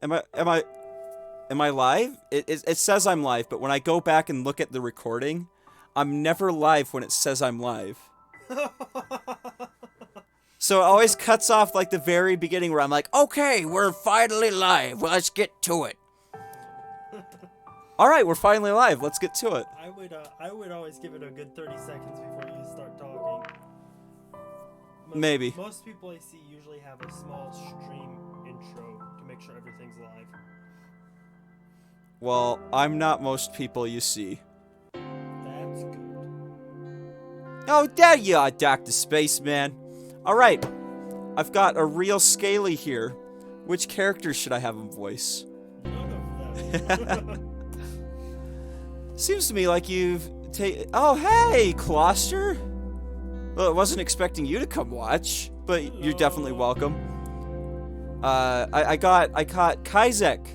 Am I live? It says I'm live, but when I go back and look at the recording, I'm never live when it says I'm live. So it always cuts off like the very beginning where I'm like, okay, we're finally live. Well, let's get to it. All right, we're finally live. Let's get to it. I would always give it a good 30 seconds before you start talking. Maybe. Most people I see usually have a small stream intro to make sure everything's live. Well, I'm not most people you see. That's good. Oh, there you are, Dr. Spaceman. All right, I've got a real Scaly here. Which character should I have him voice? None of them. Seems to me like you've Oh, hey, Closter. Well, I wasn't expecting you to come watch, but you're definitely welcome. I caught Kyzekk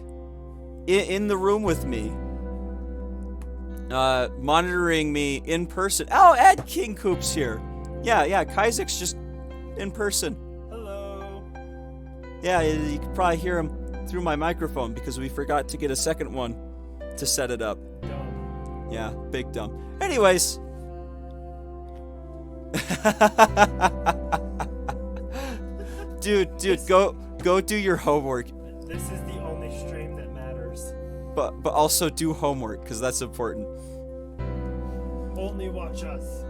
in the room with me, monitoring me in person. Oh, Ed King Coop's here. Yeah, Kyzekk's just in person. Hello. Yeah, you can probably hear him through my microphone because we forgot to get a second one to set it up. Dumb. Yeah, big dumb. Anyways. Dude, go do your homework. This is the only stream that matters. But also do homework, because that's important. Only watch us.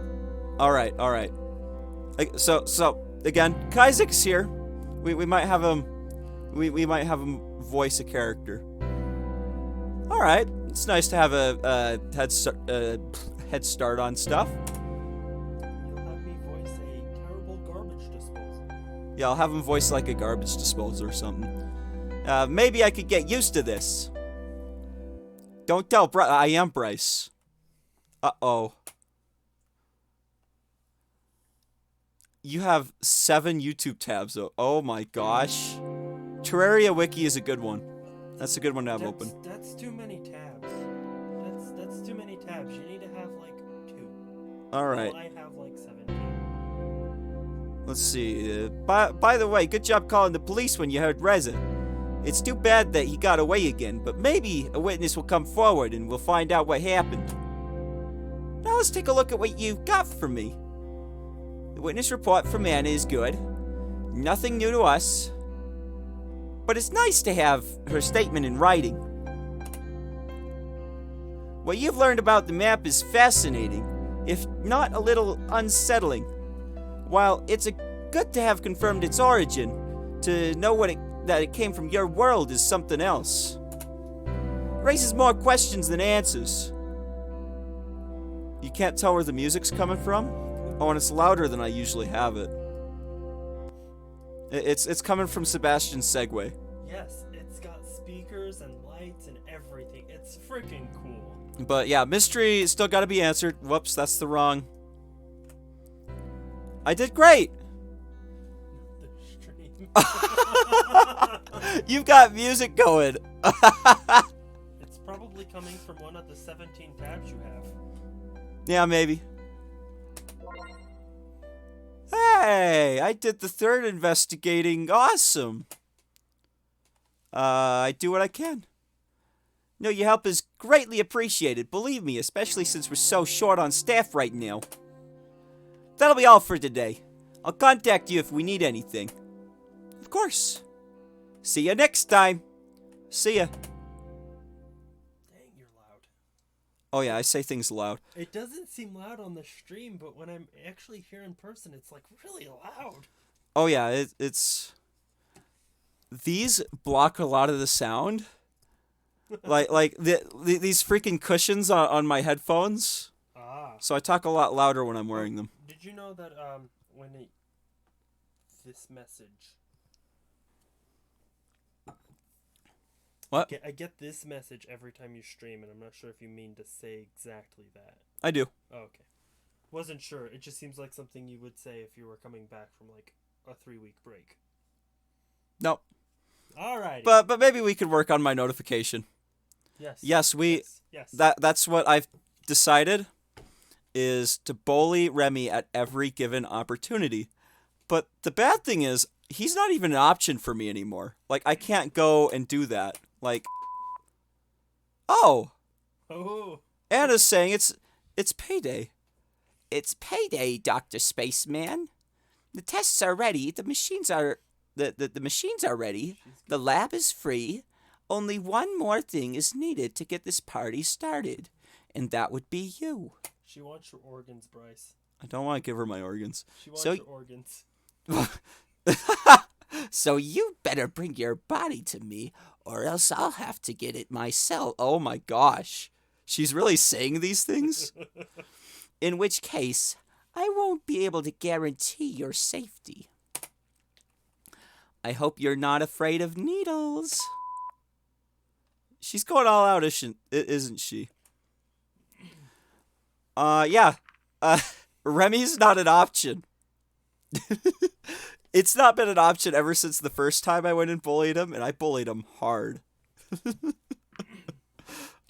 Alright. So again, Kyzekk's here. We might have him voice a character. Alright. It's nice to have a head start on stuff. You'll have me voice a terrible garbage disposal. Yeah, I'll have him voice like a garbage disposal or something. Maybe I could get used to this. Don't tell Bryce. I am Bryce. Uh-oh. You have 7 YouTube tabs, though. Oh my gosh. Terraria Wiki is a good one. That's a good one to have open. That's too many tabs. That's too many tabs. You need to have like 2. Alright. Well, I have like 17. Let's see. By the way, good job calling the police when you heard Reza. It's too bad that he got away again, but maybe a witness will come forward and we'll find out what happened. Now let's take a look at what you've got for me. The witness report from Anna is good. Nothing new to us. But it's nice to have her statement in writing. What you've learned about the map is fascinating, if not a little unsettling. While it's good to have confirmed its origin, to know that it came from your world is something else. Raises more questions than answers. You can't tell where the music's coming from? Oh, and it's louder than I usually have it. It's coming from Sebastian's Segway. Yes, it's got speakers and lights and everything. It's freaking cool. But yeah, mystery still got to be answered. Whoops, that's the wrong. I did great. The stream. You've got music going. It's probably coming from one of the 17 tabs you have. Yeah, maybe. Hey, I did the 3rd investigating. Awesome. I do what I can. No, your help is greatly appreciated. Believe me, especially since we're so short on staff right now. That'll be all for today. I'll contact you if we need anything. Of course. See you next time. See ya. Dang, you're loud. Oh yeah, I say things loud. It doesn't seem loud on the stream, but when I'm actually here in person, it's like really loud. Oh yeah, it's... These block a lot of the sound. like these freaking cushions on my headphones. So I talk a lot louder when I'm wearing them. Did you know that when this message... What? I get this message every time you stream, and I'm not sure if you mean to say exactly that. I do. Oh, okay. Wasn't sure. It just seems like something you would say if you were coming back from like a 3-week break. Nope. Alrighty. But maybe we could work on my notification. Yes. Yes. That's what I've decided, is to bully Remy at every given opportunity. But the bad thing is, he's not even an option for me anymore. Like, I can't go and do that. Like, oh, Oh. Anna's saying it's payday. It's payday, Dr. Spaceman. The tests are ready. The machines are the machines are ready. The lab is free. Only one more thing is needed to get this party started, and that would be you. She wants your organs, Bryce. I don't want to give her my organs. She wants your organs. So you better bring your body to me, or else I'll have to get it myself. Oh my gosh. She's really saying these things? In which case, I won't be able to guarantee your safety. I hope you're not afraid of needles. She's going all out, isn't she? Yeah. Remy's not an option. It's not been an option ever since the first time I went and bullied him, and I bullied him hard.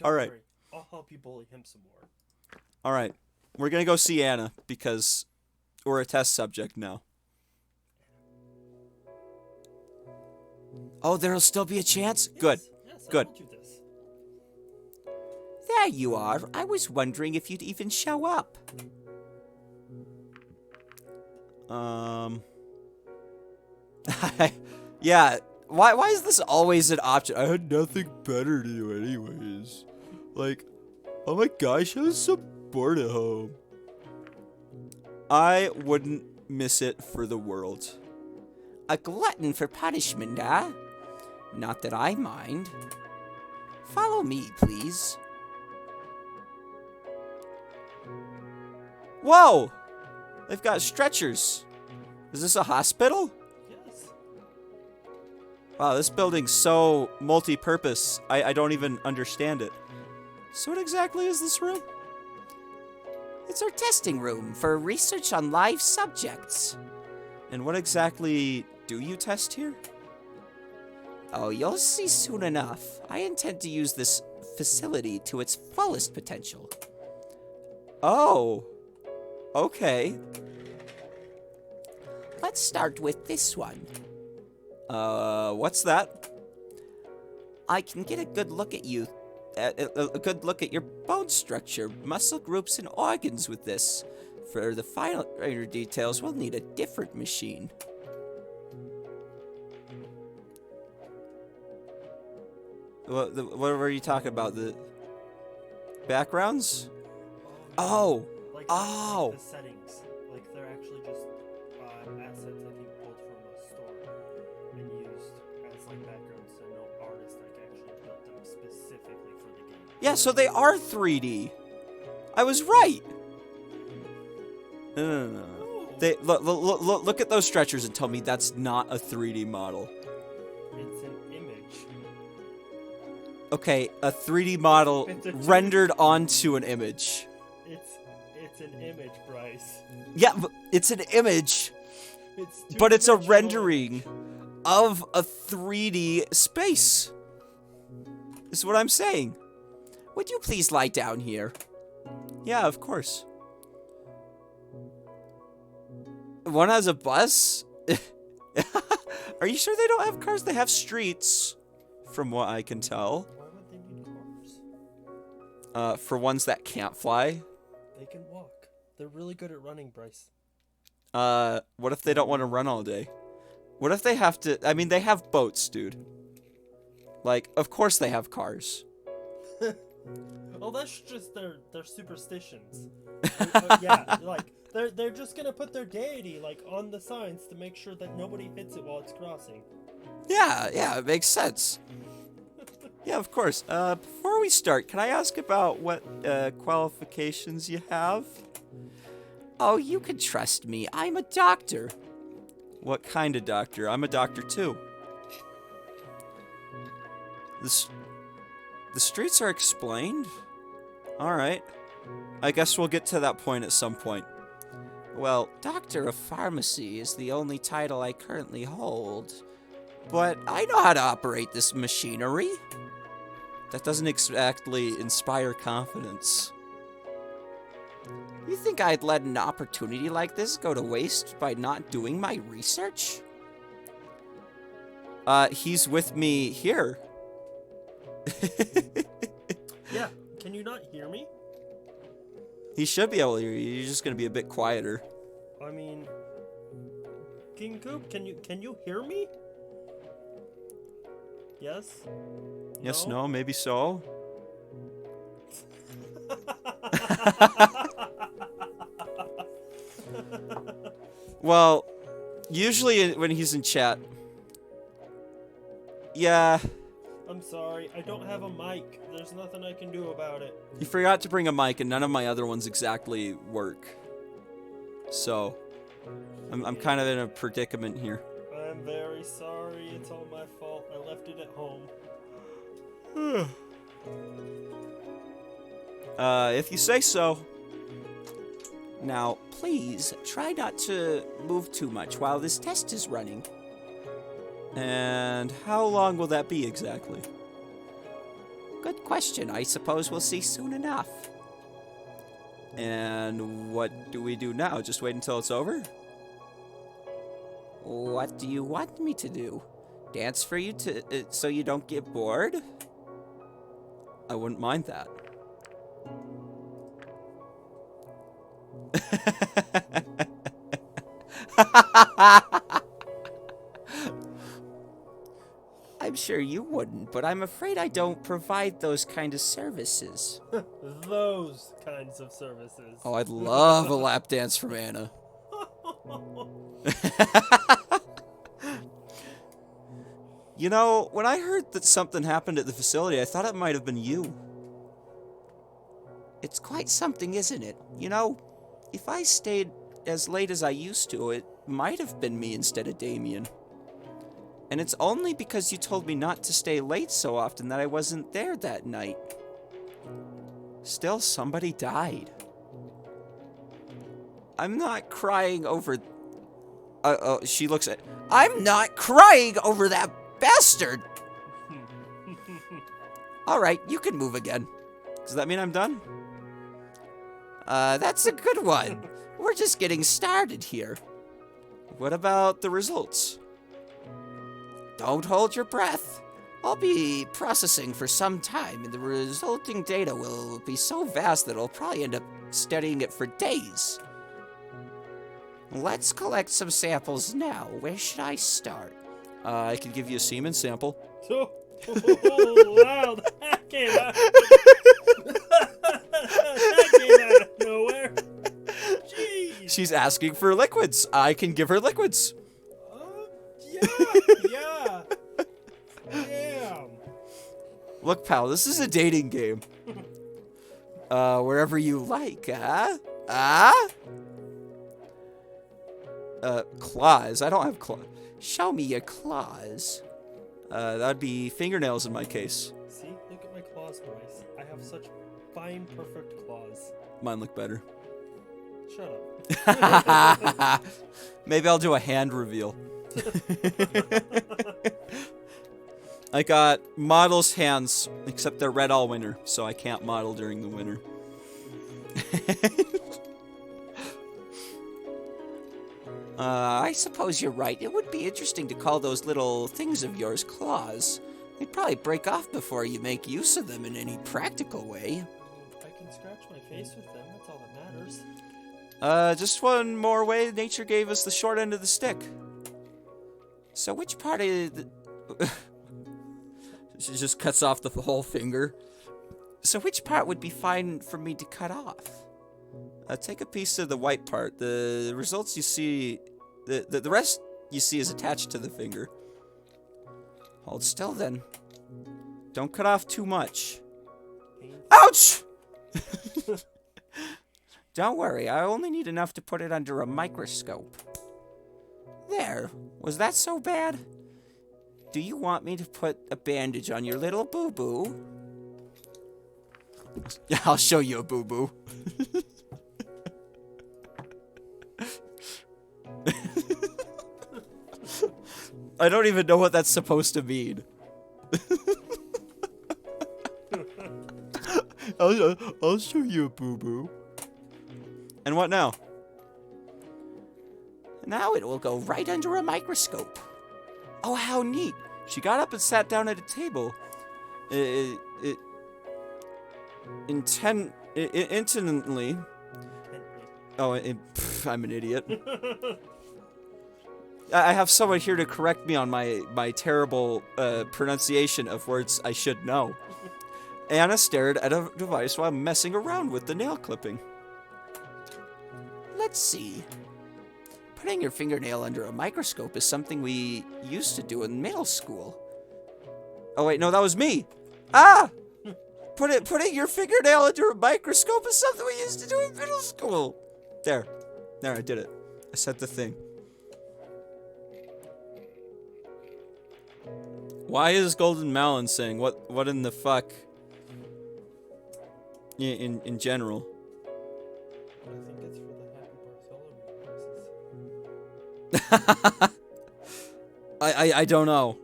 All right. Worry. I'll help you bully him some more. All right. We're going to go see Anna because we're a test subject now. Oh, there'll still be a chance? Yes, Good. Yes, Good. I told you this. There you are. I was wondering if you'd even show up. Yeah. Why is this always an option? I had nothing better to do anyways. Like, oh my gosh, I was so bored at home. I wouldn't miss it for the world. A glutton for punishment, huh? Not that I mind. Follow me, please. Whoa! They've got stretchers. Is this a hospital? Yes. Wow, this building's so multi-purpose. I don't even understand it. So what exactly is this room? It's our testing room for research on live subjects. And what exactly do you test here? Oh, you'll see soon enough. I intend to use this facility to its fullest potential. Oh. Okay. Let's start with this one. What's that? I can get a good look at you. A good look at your bone structure, muscle groups, and organs with this. For the finer details, we'll need a different machine. What were you talking about? The backgrounds? Oh! Like, Oh! Like the settings. Like, they're actually just assets that you pulled from a store and used as, like, backgrounds, so no artist, like, actually built them specifically for the game. Yeah, so they are 3D. I was right. No. They look at those stretchers and tell me that's not a 3D model. It's an image. Okay, a 3D model rendered onto an image. It's an image, Bryce. Yeah, but it's an image, It's but it's a two-dimensional. rendering of a 3D space. Is what I'm saying. Would you please lie down here? Yeah, of course. One has a bus? Are you sure they don't have cars? They have streets, from what I can tell. Why would they need cars? For ones that can't fly. They can walk. They're really good at running, Bryce. What if they don't want to run all day? What if they have to... I mean, they have boats, dude. Like, of course they have cars. Oh, that's just their superstitions. Yeah, like they're just gonna put their deity like on the signs to make sure that nobody hits it while it's crossing. Yeah, it makes sense. Yeah, of course. Before we start, can I ask about what qualifications you have? Oh, you can trust me. I'm a doctor. What kind of doctor? I'm a doctor too. The streets are explained? Alright. I guess we'll get to that point at some point. Well, Doctor of Pharmacy is the only title I currently hold. But I know how to operate this machinery. That doesn't exactly inspire confidence. You think I'd let an opportunity like this go to waste by not doing my research? He's with me here. Yeah, can you not hear me? He should be able to hear you. You're just gonna be a bit quieter. I mean, King Coop, can you hear me? Yes? Yes, no, maybe so. Well, usually when he's in chat. Yeah. I'm sorry, I don't have a mic. There's nothing I can do about it. He forgot to bring a mic, and none of my other ones exactly work. So, I'm kind of in a predicament here. I'm very sorry. It's all my fault. I left it at home. If you say so. Now, please, try not to move too much while this test is running. And how long will that be exactly? Good question. I suppose we'll see soon enough. And what do we do now? Just wait until it's over? What do you want me to do? Dance for you so you don't get bored? I wouldn't mind that. I'm sure you wouldn't, but I'm afraid I don't provide those kind of services. Those kinds of services. Oh, I'd love a lap dance from Anna. You know, when I heard that something happened at the facility, I thought it might have been you. It's quite something, isn't it? You know, if I stayed as late as I used to, it might have been me instead of Damien. And it's only because you told me not to stay late so often that I wasn't there that night. Still, somebody died. I'm not crying over... she looks at... I'm not crying over that bastard! Alright, you can move again. Does that mean I'm done? That's a good one. We're just getting started here. What about the results? Don't hold your breath. I'll be processing for some time, and the resulting data will be so vast that I'll probably end up studying it for days. Let's collect some samples now. Where should I start? I can give you a semen sample. Oh, wow, that came out. That came out of nowhere. Jeez. She's asking for liquids. I can give her liquids. Yeah. Damn. Look, pal, this is a dating game. Wherever you like, huh? Claws. I don't have claws. Show me your claws. That'd be fingernails in my case. See? Look at my claws, Bryce. I have such fine, perfect claws. Mine look better. Shut up. Maybe I'll do a hand reveal. I got model's hands, except they're red all winter, so I can't model during the winter. I suppose you're right. It would be interesting to call those little things of yours claws. They'd probably break off before you make use of them in any practical way. I can scratch my face with them. That's all that matters. Just one more way nature gave us the short end of the stick. So which part of the... She just cuts off the whole finger. So which part would be fine for me to cut off? Take a piece of the white part. The results you see... The rest you see is attached to the finger. Hold still then. Don't cut off too much. Ouch! Don't worry, I only need enough to put it under a microscope. There. Was that so bad? Do you want me to put a bandage on your little boo-boo? Yeah, I'll show you a boo-boo. I don't even know what that's supposed to mean. I'll show you a boo-boo. And what now? Now it will go right under a microscope. Oh, how neat. She got up and sat down at a table. Intently. Oh, I'm an idiot. I have someone here to correct me on my terrible pronunciation of words I should know. Anna stared at a device while messing around with the nail clipping. Let's see. Putting your fingernail under a microscope is something we used to do in middle school. Oh wait, no, that was me. Ah! Putting your fingernail under a microscope is something we used to do in middle school. There, I did it. I said the thing. Why is Golden Malin saying what in the fuck? In general. I think it's for the Happy Bartholomew prices. I don't know.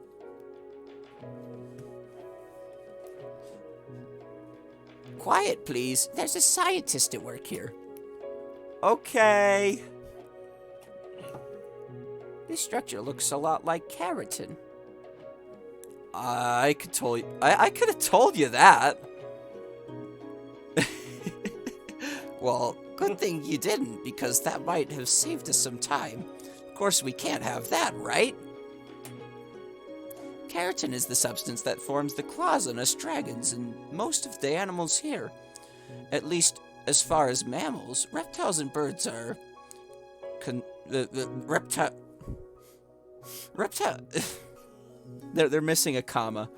Quiet, please. There's a scientist at work here. Okay. This structure looks a lot like keratin. I could have told you that. Well, good thing you didn't, because that might have saved us some time. Of course, we can't have that, right? Keratin is the substance that forms the claws on us dragons and most of the animals here. At least, as far as mammals, reptiles and birds are... They're missing a comma.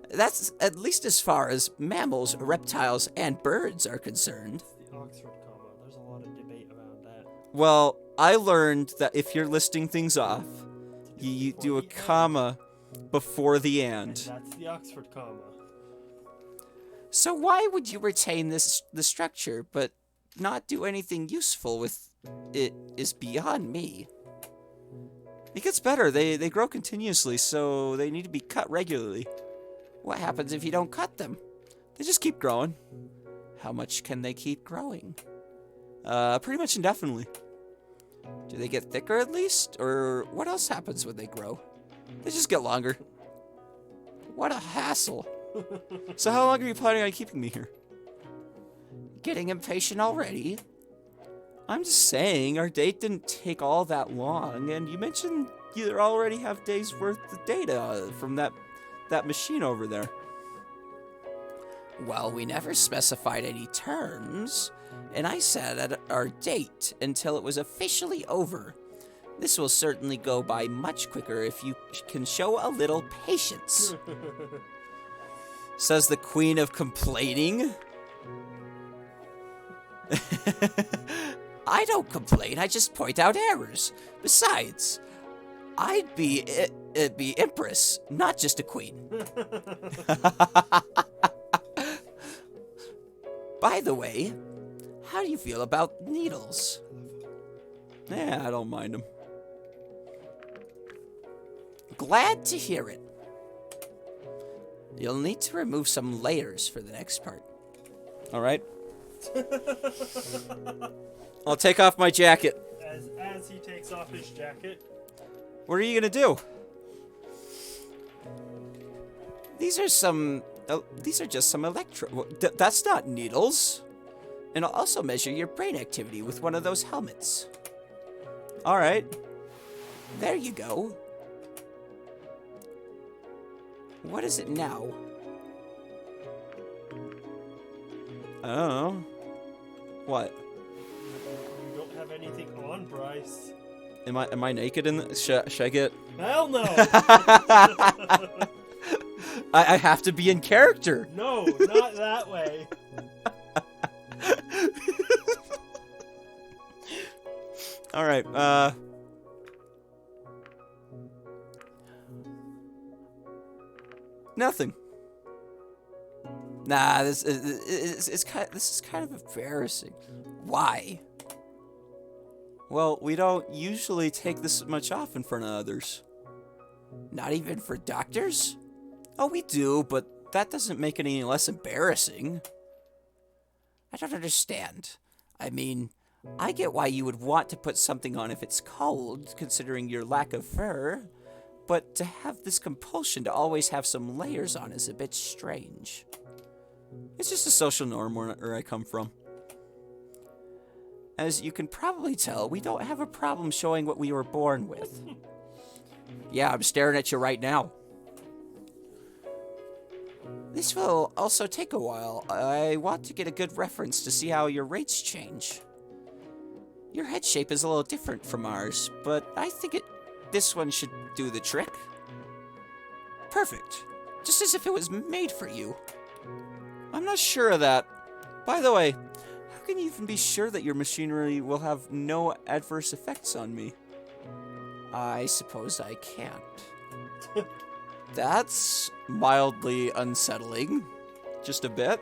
That's at least as far as mammals, reptiles, and birds are concerned. It's the Oxford comma. There's a lot of debate around that. Well, I learned that if you're listing things off, you do a comma before the And and. that's the Oxford comma. So why would you retain the structure, but not do anything useful with it is beyond me. It gets better. They grow continuously, so they need to be cut regularly. What happens if you don't cut them? They just keep growing. How much can they keep growing? Pretty much indefinitely. Do they get thicker at least? Or what else happens when they grow? They just get longer. What a hassle. So how long are you planning on keeping me here? Getting impatient already? I'm just saying, our date didn't take all that long, and you mentioned you already have days worth of data from that machine over there. Well, we never specified any terms, and I sat at our date until it was officially over. This will certainly go by much quicker if you can show a little patience. Says the queen of complaining. I don't complain, I just point out errors. Besides, I'd be empress, not just a queen. By the way, how do you feel about needles? I don't mind them. Glad to hear it. You'll need to remove some layers for the next part. Alright. I'll take off my jacket. As he takes off his jacket. What are you gonna do? These are just some that's not needles. And I'll also measure your brain activity with one of those helmets. Alright. There you go. What is it now? I don't know. What? You don't have anything on, Bryce. Am I naked in the... Should I get... Hell no! I have to be in character. No, not that way. Alright, nothing. Nah, this is kind of embarrassing. Why? Well, we don't usually take this much off in front of others. Not even for doctors? Oh, we do, but that doesn't make it any less embarrassing. I don't understand. I mean, I get why you would want to put something on if it's cold, considering your lack of fur. but to have this compulsion to always have some layers on is a bit strange. It's just a social norm where I come from. As you can probably tell, we don't have a problem showing what we were born with. Yeah, I'm staring at you right now. This will also take a while. I want to get a good reference to see how your rates change. Your head shape is a little different from ours, but I think this one should do the trick. Perfect. Just as if it was made for you. I'm not sure of that. By the way, how can you even be sure that your machinery will have no adverse effects on me? I suppose I can't. That's mildly unsettling. Just a bit.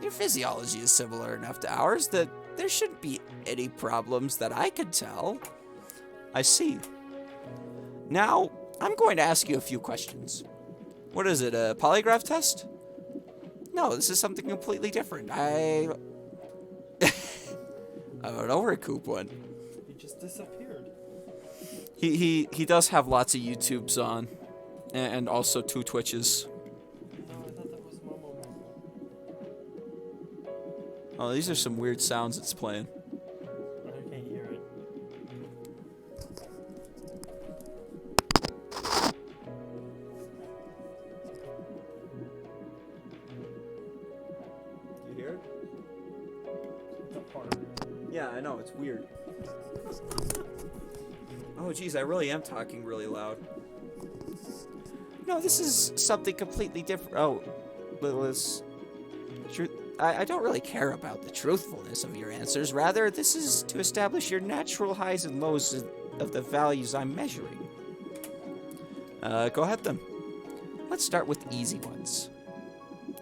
Your physiology is similar enough to ours that there shouldn't be any problems that I can tell. I see. Now, I'm going to ask you a few questions. What is it, a polygraph test? No, this is something completely different. I don't know where Coop went. He just disappeared. He does have lots of YouTubes on, and also 2 Twitches. No, I thought that was Momo. Oh, these are some weird sounds it's playing. I can't hear it. You hear it? It's a part. Yeah, I know, it's weird. Oh, geez, I really am talking really loud. No, this is something completely different. Oh, Lilith. I don't really care about the truthfulness of your answers. Rather, this is to establish your natural highs and lows of the values I'm measuring. Go ahead then. Let's start with easy ones.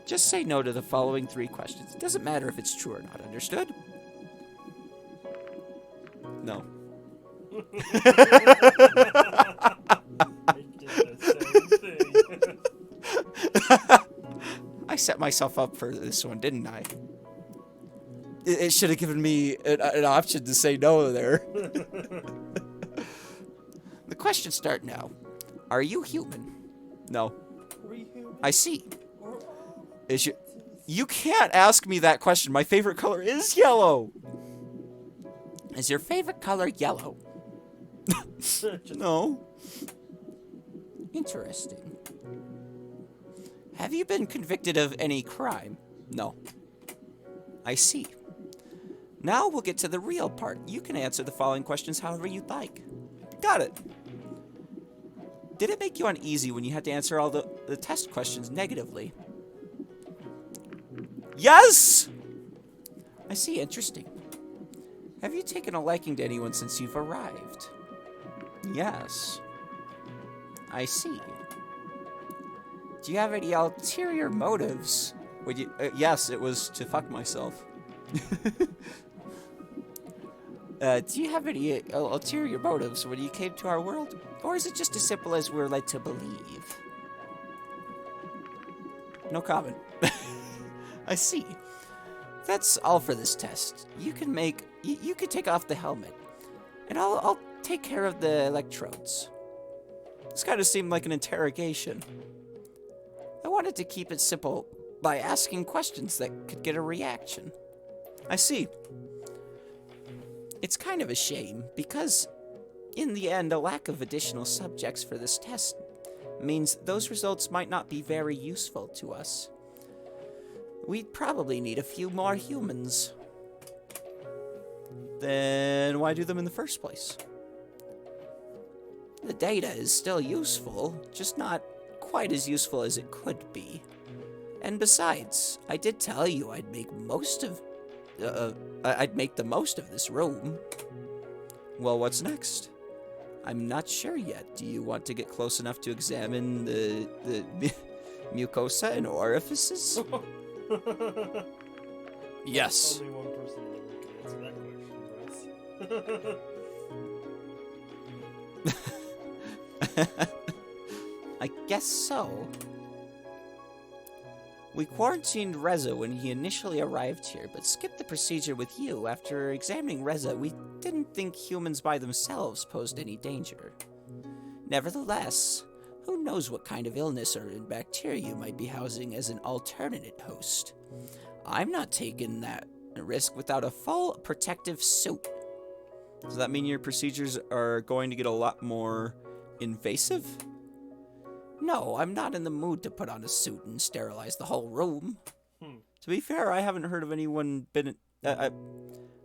Just say no to the following 3 questions. It doesn't matter if it's true or not, understood? No. I did the same thing. I set myself up for this one, didn't I? It should have given me an option to say no there. The questions start now. Are you human? No. Are you human? I see. Or- Is your... You can't ask me that question. My favorite color is yellow. Is your favorite color yellow? No. Interesting. Have you been convicted of any crime? No. I see. Now we'll get to the real part. You can answer the following questions however you'd like. Got it. Did it make you uneasy when you had to answer all the test questions negatively? Yes! I see, interesting. Have you taken a liking to anyone since you've arrived? Yes. I see. Do you have any ulterior motives? Would you? Yes, it was to fuck myself. Do you have any ulterior motives when you came to our world? Or is it just as simple as we're led to believe? No comment. I see. That's all for this test. You can you can take off the helmet. And I'll take care of the electrodes. This kind of seemed like an interrogation. I wanted to keep it simple by asking questions that could get a reaction. I see. It's kind of a shame, because in the end, a lack of additional subjects for this test means those results might not be very useful to us. We'd probably need a few more humans. Then why do them in the first place? The data is still useful, just not quite as useful as it could be. And besides, I did tell you I'd make the most of this room. Well, what's next? I'm not sure yet. Do you want to get close enough to examine the mucosa and orifices? Yes. Only one person can answer that question, Bryce. I guess so. We quarantined Reza when he initially arrived here, but skipped the procedure with you. After examining Reza, we didn't think humans by themselves posed any danger. Nevertheless, who knows what kind of illness or bacteria you might be housing as an alternate host. I'm not taking that risk without a full protective suit. Does that mean your procedures are going to get a lot more invasive? No, I'm not in the mood to put on a suit and sterilize the whole room. To be fair, I haven't heard of anyone I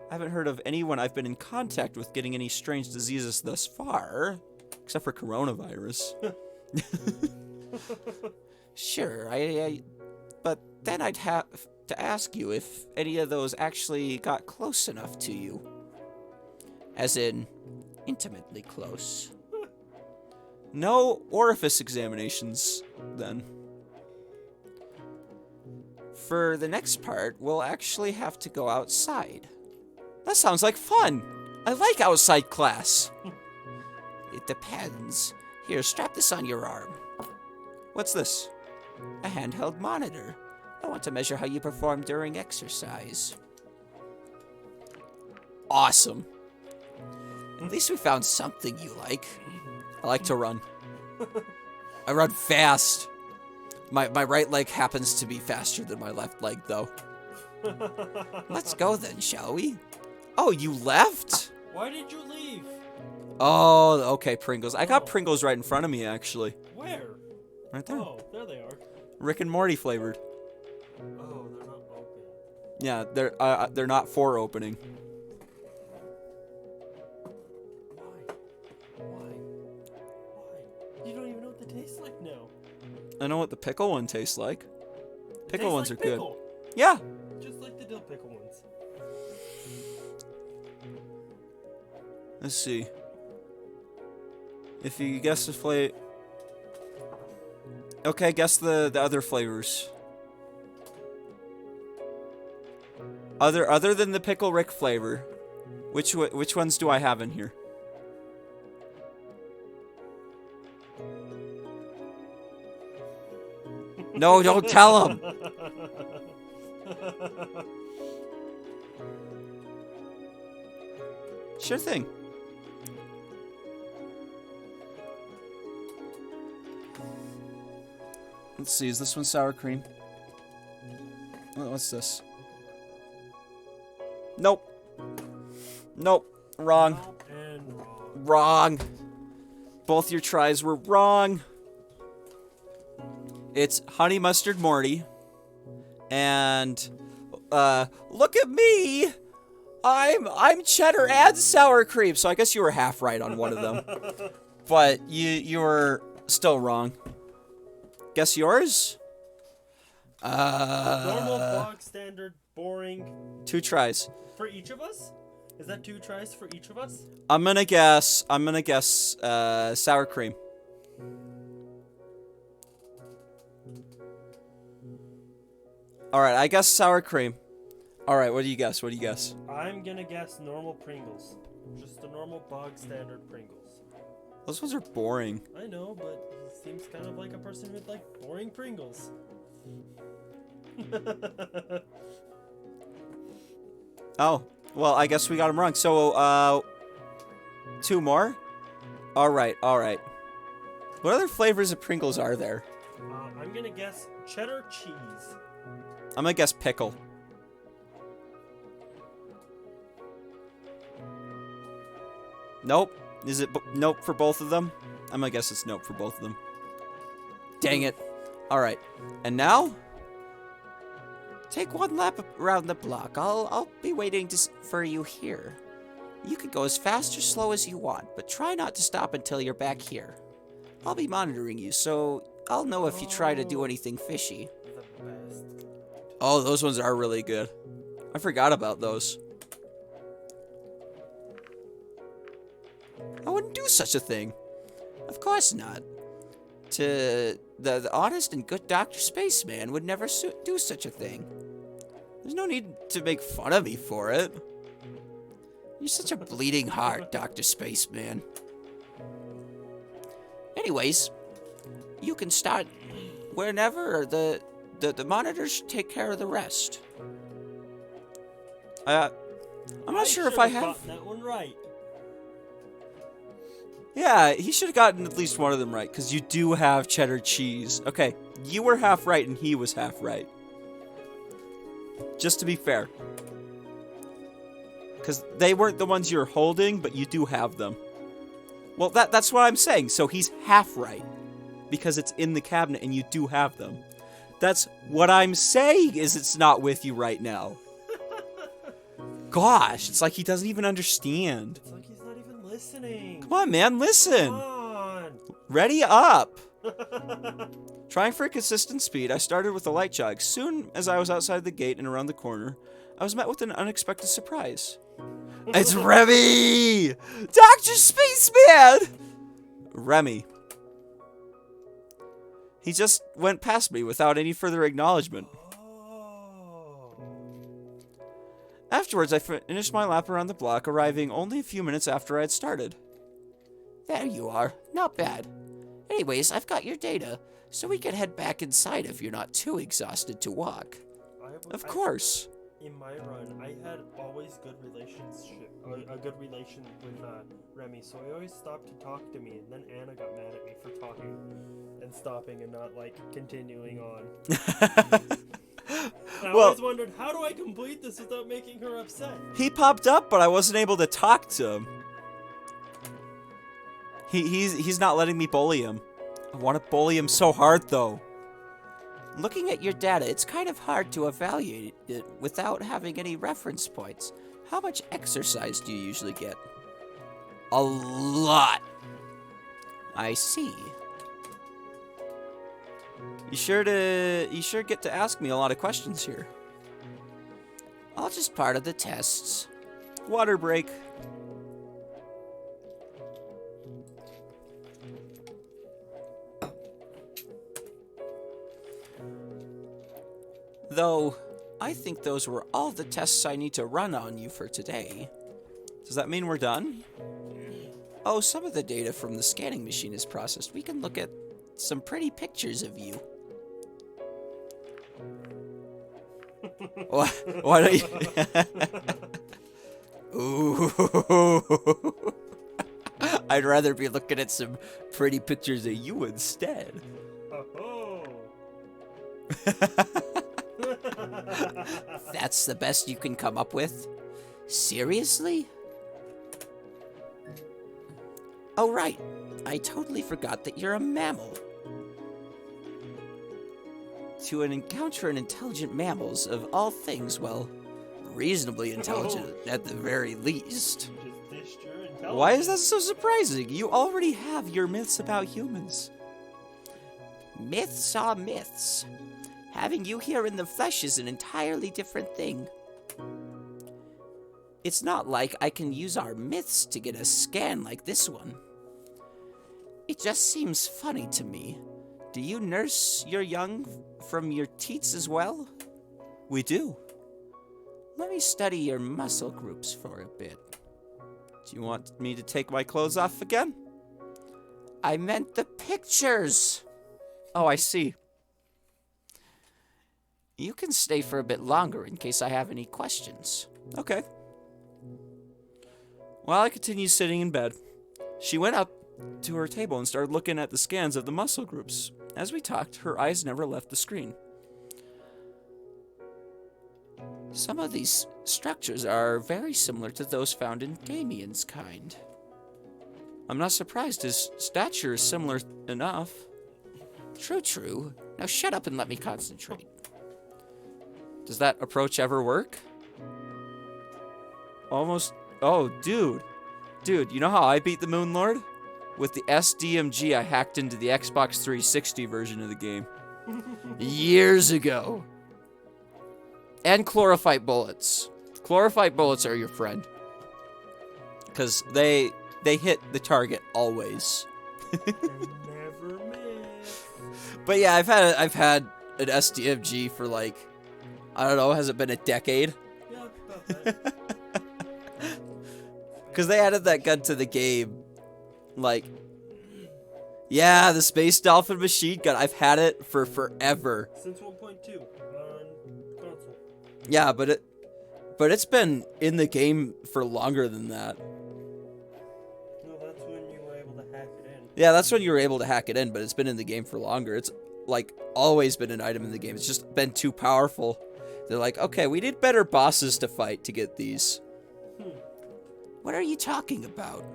haven't heard of anyone I've been in contact with getting any strange diseases thus far, except for coronavirus. Sure, but then I'd have to ask you if any of those actually got close enough to you. As in, intimately close. No orifice examinations, then. For the next part, we'll actually have to go outside. That sounds like fun! I like outside class! It depends. Here, strap this on your arm. What's this? A handheld monitor. I want to measure how you perform during exercise. Awesome. At least we found something you like. I like to run. I run fast. My right leg happens to be faster than my left leg, though. Let's go then, shall we? Oh, you left? Why did you leave? Oh, okay, Pringles. I got Pringles right in front of me, actually. Where? Right there. Oh, there they are. Rick and Morty flavored. Oh, they're not open. Yeah, they're not for opening. Why? You don't even know what they taste like now. I know what the pickle one tastes like. Pickle ones Tastes are like good. pickle. Yeah. Just like the dill pickle ones. Let's see. If you guess the flavor... Okay, guess the other flavors. Other than the Pickle Rick flavor, which ones do I have in here? No, don't tell him. Sure thing. Let's see, is this one sour cream? What's this? Nope. Nope. Wrong. And wrong. Wrong. Both your tries were wrong. It's Honey Mustard Morty. And look at me. I'm cheddar and sour cream. So I guess you were half right on one of them. But you were still wrong. Guess yours? Normal, bog standard, boring. 2 tries. For each of us? Is that 2 tries for each of us? I'm gonna guess sour cream. Alright, I guess sour cream. Alright, what do you guess? I'm gonna guess normal Pringles. Just the normal bog standard Pringles. Those ones are boring. I know, but he seems kind of like a person who'd like boring Pringles. Oh, well, I guess we got them wrong. So, 2 more? Alright. What other flavors of Pringles are there? I'm gonna guess cheddar cheese. I'm gonna guess pickle. Nope. Is it nope for both of them? I'm gonna guess it's nope for both of them. Dang it. Alright. And now? Take 1 lap around the block. I'll be waiting for you here. You can go as fast or slow as you want, but try not to stop until you're back here. I'll be monitoring you, so I'll know if you try to do anything fishy. The best. Oh, those ones are really good. I forgot about those. I wouldn't do such a thing. Of course not. The honest and good Dr. Spaceman would never do such a thing. There's no need to make fun of me for it. You're such a bleeding heart, Dr. Spaceman. Anyways, you can start whenever the monitors take care of the rest. I'm not sure if I have. Gotten that one right. Yeah, he should have gotten at least one of them right, because you do have cheddar cheese. Okay, you were half right and he was half right. Just to be fair. Because they weren't the ones you're holding, but you do have them. Well, that's what I'm saying. So he's half right. Because it's in the cabinet and you do have them. That's what I'm saying is it's not with you right now. Gosh, it's like he doesn't even understand. It's like he's not even listening. Come on, man, listen. Come on. Ready up. Trying for a consistent speed, I started with a light jog. Soon as I was outside the gate and around the corner, I was met with an unexpected surprise. It's Remy! Dr. Spaceman! Remy. He just went past me without any further acknowledgement. Oh. Afterwards, I finished my lap around the block, arriving only a few minutes after I had started. There you are. Not bad. Anyways, I've got your data, so we can head back inside if you're not too exhausted to walk. Of course. In my run, I had always a good relation with Remy, so he always stopped to talk to me, and then Anna got mad at me for talking and stopping and not, like, continuing on. I always wondered, how do I complete this without making her upset? He popped up, but I wasn't able to talk to him. He's not letting me bully him. I want to bully him so hard, though. Looking at your data, it's kind of hard to evaluate it without having any reference points. How much exercise do you usually get? A lot. I see. You sure get to ask me a lot of questions here. All just part of the tests. Water break. Though, I think those were all the tests I need to run on you for today. Does that mean we're done? Oh, some of the data from the scanning machine is processed. We can look at some pretty pictures of you. Why don't you... Ooh. I'd rather be looking at some pretty pictures of you instead. Oh. That's the best you can come up with? Seriously? Oh, right. I totally forgot that you're a mammal. To encounter an intelligent mammals, of all things, well, reasonably intelligent at the very least. Why is that so surprising? You already have your myths about humans. Myths are myths. Having you here in the flesh is an entirely different thing. It's not like I can use our myths to get a scan like this one. It just seems funny to me. Do you nurse your young from your teats as well? We do. Let me study your muscle groups for a bit. Do you want me to take my clothes off again? I meant the pictures. Oh, I see. You can stay for a bit longer in case I have any questions. Okay. While I continued sitting in bed, she went up to her table and started looking at the scans of the muscle groups. As we talked, her eyes never left the screen. Some of these structures are very similar to those found in Damien's kind. I'm not surprised, his stature is similar enough. True. Now shut up and let me concentrate. Does that approach ever work? Almost. Oh, dude. Dude, you know how I beat the Moon Lord? With the SDMG I hacked into the Xbox 360 version of the game. Years ago. And chlorophyte bullets. Chlorophyte bullets are your friend. Because they hit the target always. Never miss. But yeah, I've had an SDMG for like, I don't know, has it been a decade? Yeah, about that. Because they added that gun to the game. Like, yeah, the Space Dolphin machine gun. I've had it for forever. Since 1.2 on console. Yeah, but it's been in the game for longer than that. No, that's when you were able to Yeah, that's when you were able to hack it in, but it's been in the game for longer. It's, like, always been an item in the game. It's just been too powerful. They're like, okay, we need better bosses to fight to get these. What are you talking about?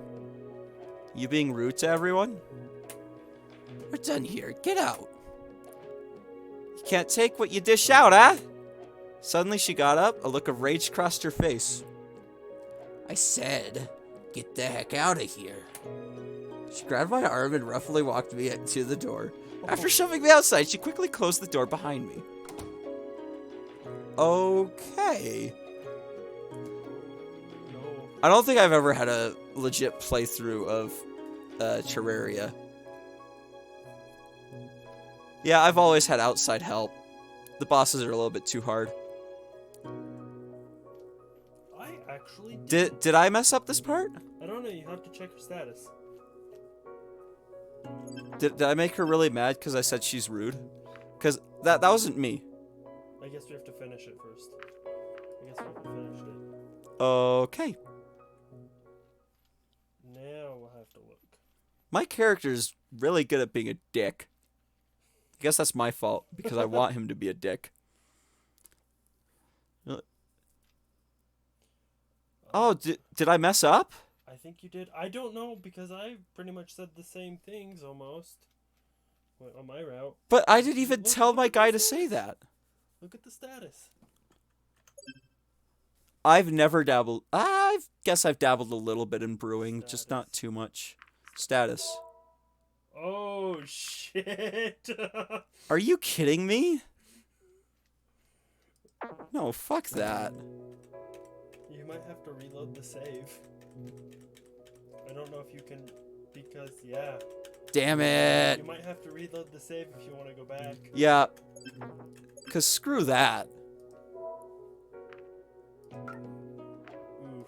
You being rude to everyone? We're done here. Get out. You can't take what you dish out, huh? Suddenly she got up. A look of rage crossed her face. I said, get the heck out of here. She grabbed my arm and roughly walked me to the door. After shoving me outside, she quickly closed the door behind me. Okay. I don't think I've ever had a legit playthrough of Terraria. Yeah, I've always had outside help. The bosses are a little bit too hard. I actually Did I mess up this part? I don't know, you have to check her status. Did I make her really mad because I said she's rude? Because that wasn't me. I guess we have to finish it first. I guess we haven't finished it. Okay. Now we'll have to look. My character's really good at being a dick. I guess that's my fault, because I want him to be a dick. Oh, did I mess up? I think you did. I don't know, because I pretty much said the same things, almost. On my route. But I didn't even tell my guy to say that. Look at the status. I've never dabbled... I guess I've dabbled a little bit in brewing, just not too much. Status. Oh, shit. Are you kidding me? No, fuck that. You might have to reload the save. I don't know if you can, because, yeah. Damn it. You might have to reload the save if you want to go back. Yeah. Because screw that. Oof.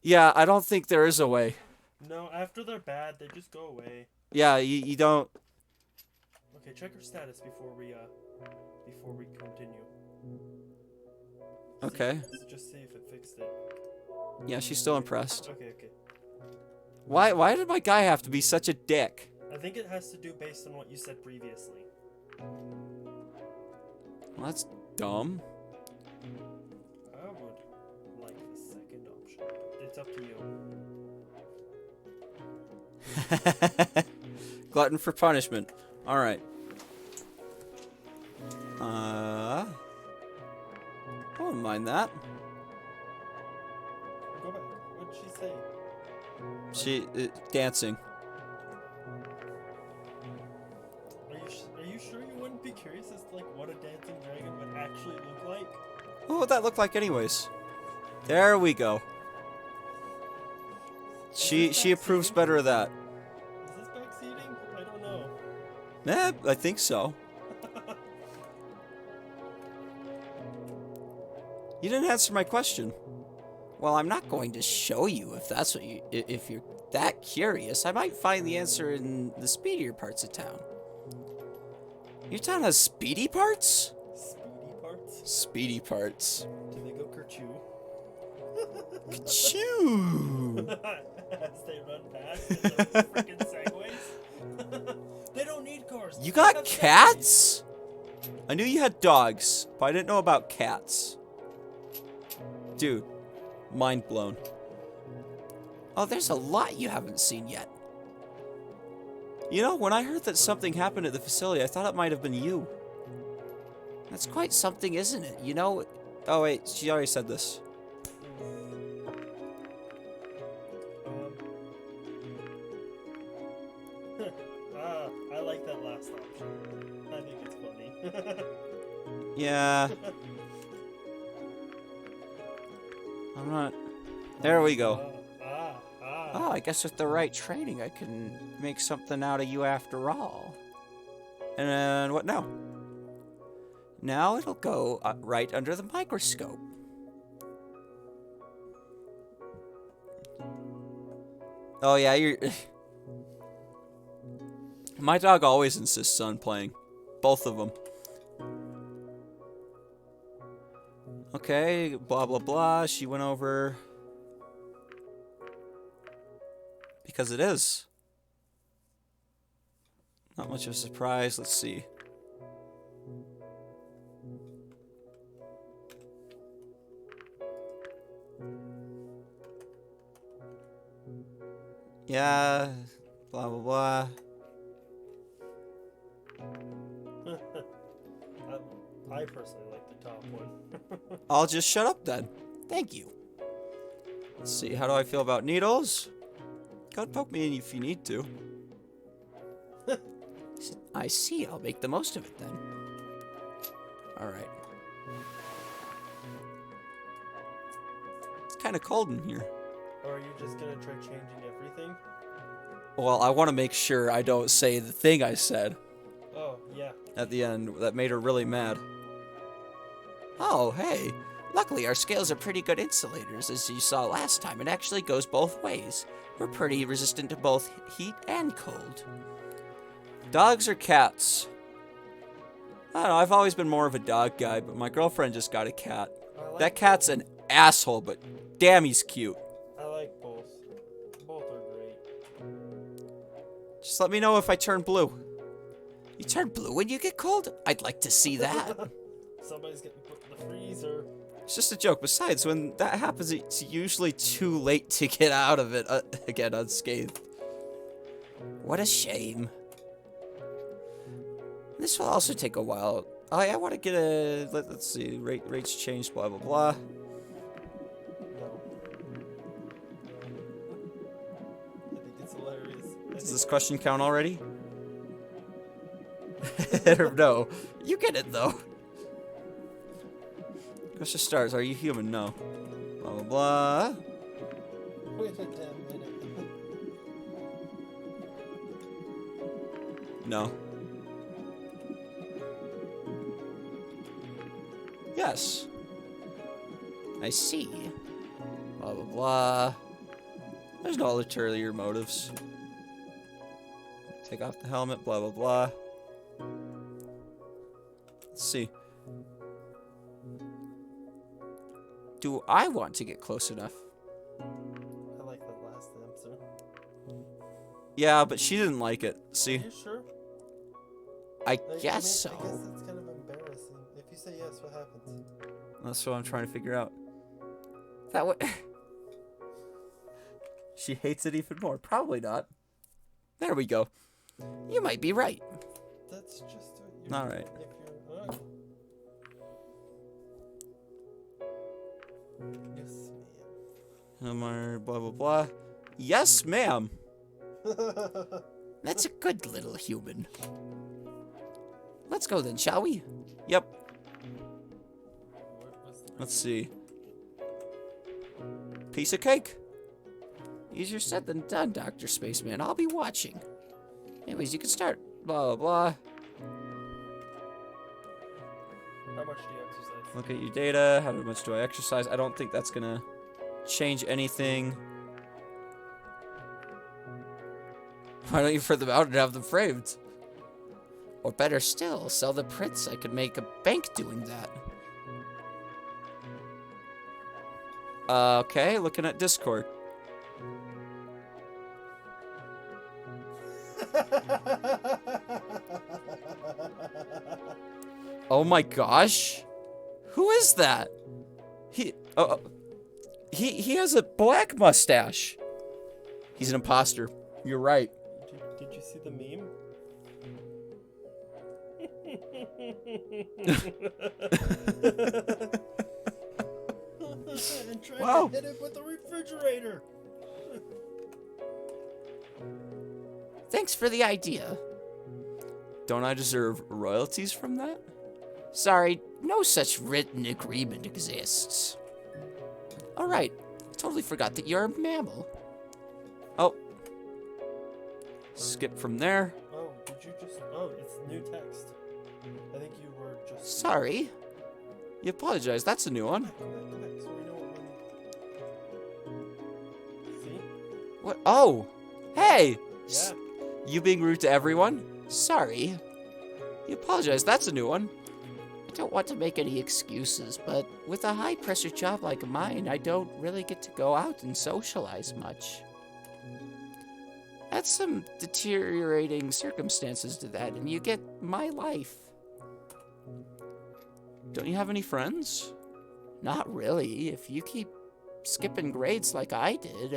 Yeah, I don't think there is a way. No, after they're bad, they just go away. Yeah, you don't... Okay, check her status before we continue. Okay. Just see if it fixed it. Yeah, she's still impressed. Okay. Why did my guy have to be such a dick? I think it has to do based on what you said previously. Well, that's dumb. I would like the second option. It's up to you. Glutton for punishment. Alright. I wouldn't mind that. Go back. What'd she say? Dancing. Are you sure you wouldn't be curious as to like what a dancing dragon would actually look like? What would that look like anyways? There we go. She approves better of that. Is this backseating? I don't know. I think so. You didn't answer my question. Well, I'm not going to show you if that's what if you're that curious. I might find the answer in the speedier parts of town. Your town has speedy parts? Speedy parts? Speedy parts. Do they go kerchoo? Achoo! As they run past in their freaking segways? They don't need cars. You They got have cats? I knew you had dogs, but I didn't know about cats. Dude, mind blown. Oh, there's a lot you haven't seen yet. You know, when I heard that something happened at the facility, I thought it might have been you. That's quite something, isn't it? You know... Oh, wait, she already said this. I like that last option. I think it's funny. Yeah. I'm not... There we go. Oh, I guess with the right training, I can make something out of you after all. And then what now? Now it'll go right under the microscope. Oh yeah, you're... My dog always insists on playing. Both of them. Okay, blah, blah, blah. She went over. Because it is. Not much of a surprise. Let's see. Yeah, blah, blah, blah. I personally like the top one. I'll just shut up then. Thank you. Let's see, how do I feel about needles? Go ahead, poke me if you need to. I see, I'll make the most of it then. Alright. It's kind of cold in here. Or are you just gonna try changing everything? Well, I want to make sure I don't say the thing I said Oh, yeah. at the end that made her really mad. Oh, hey. Luckily, our scales are pretty good insulators, as you saw last time. It actually goes both ways. We're pretty resistant to both heat and cold. Dogs or cats? I don't know, I've always been more of a dog guy, but my girlfriend just got a cat. That cat's an asshole, but damn, he's cute. I like both. Both are great. Just let me know if I turn blue. You turn blue when you get cold? I'd like to see that. Somebody's getting put in the freezer. It's just a joke. Besides, when that happens, it's usually too late to get out of it again unscathed. What a shame. This will also take a while. I want to get a... Let's see. Rates changed, blah, blah, blah. No. I think it's hilarious. Does this question count already? No. You get it, though. Question starts. Are you human? No. Blah, blah, blah. Wait a damn minute. No. Yes. I see. Blah, blah, blah. There's no ulterior motives. Take off the helmet, blah, blah, blah. Let's see. Do I want to get close enough? I like that last answer. Yeah, but she didn't like it. See? Are you sure? I guess so. I guess it's kind of embarrassing. If you say yes, what happens? That's what I'm trying to figure out. That would... She hates it even more. Probably not. There we go. You might be right. That's just what you're... Alright. If you're... Yes, Blah, blah, blah. Yes, ma'am. ma'am. That's a good little human. Let's go then, shall we? Yep. Let's see. Piece of cake. Easier said than done, Dr. Spaceman. I'll be watching. Anyways, you can start. Blah, blah, blah. How much do you exercise? Look at your data. How much do I exercise? I don't think that's gonna change anything. Why don't you print them out and have them framed? Or better still, sell the prints. I could make a bank doing that. Okay, looking at Discord. Oh my gosh. Who is that? He has a black mustache. He's an imposter. You're right. Did you see the meme? And try Wow. to hit it with the refrigerator. Thanks for the idea. Don't I deserve royalties from that? Sorry, no such written agreement exists. Alright, totally forgot that you're a mammal. Oh. Skip from there. Oh, did you just... Oh, it's new text. I think you were just... Sorry. You apologize, that's a new one. Go back, so we know what... See? What? Oh! Hey! Yeah. You being rude to everyone? Sorry. You apologize, that's a new one. don't want to make any excuses, but with a high-pressure job like mine, I don't really get to go out and socialize much. Add some deteriorating circumstances to that, and you get my life. Don't you have any friends? Not really. If you keep skipping grades like I did,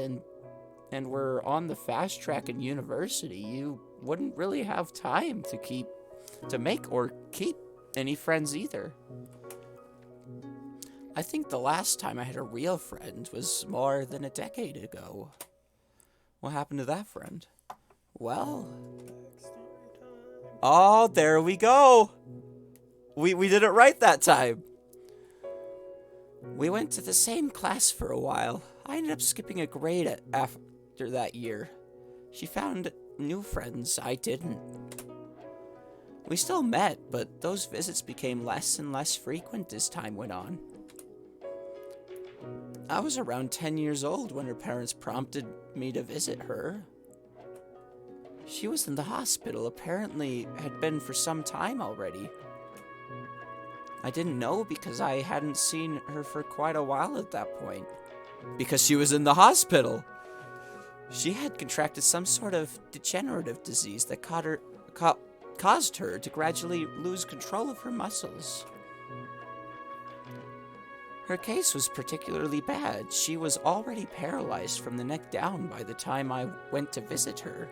and we're on the fast track in university, you wouldn't really have time to make or keep any friends either. I think the last time I had a real friend was more than a decade ago. What happened to that friend? Well, oh, there we go. We did it right that time. we went to the same class for a while. I ended up skipping a grade after that year. She found new friends, I didn't. We still met, but those visits became less and less frequent as time went on. I was around 10 years old when her parents prompted me to visit her. She was in the hospital, apparently had been for some time already. I didn't know because I hadn't seen her for quite a while at that point. Because she was in the hospital. She had contracted some sort of degenerative disease that caused her to gradually lose control of her muscles. Her case was particularly bad. She was already paralyzed from the neck down by the time I went to visit her.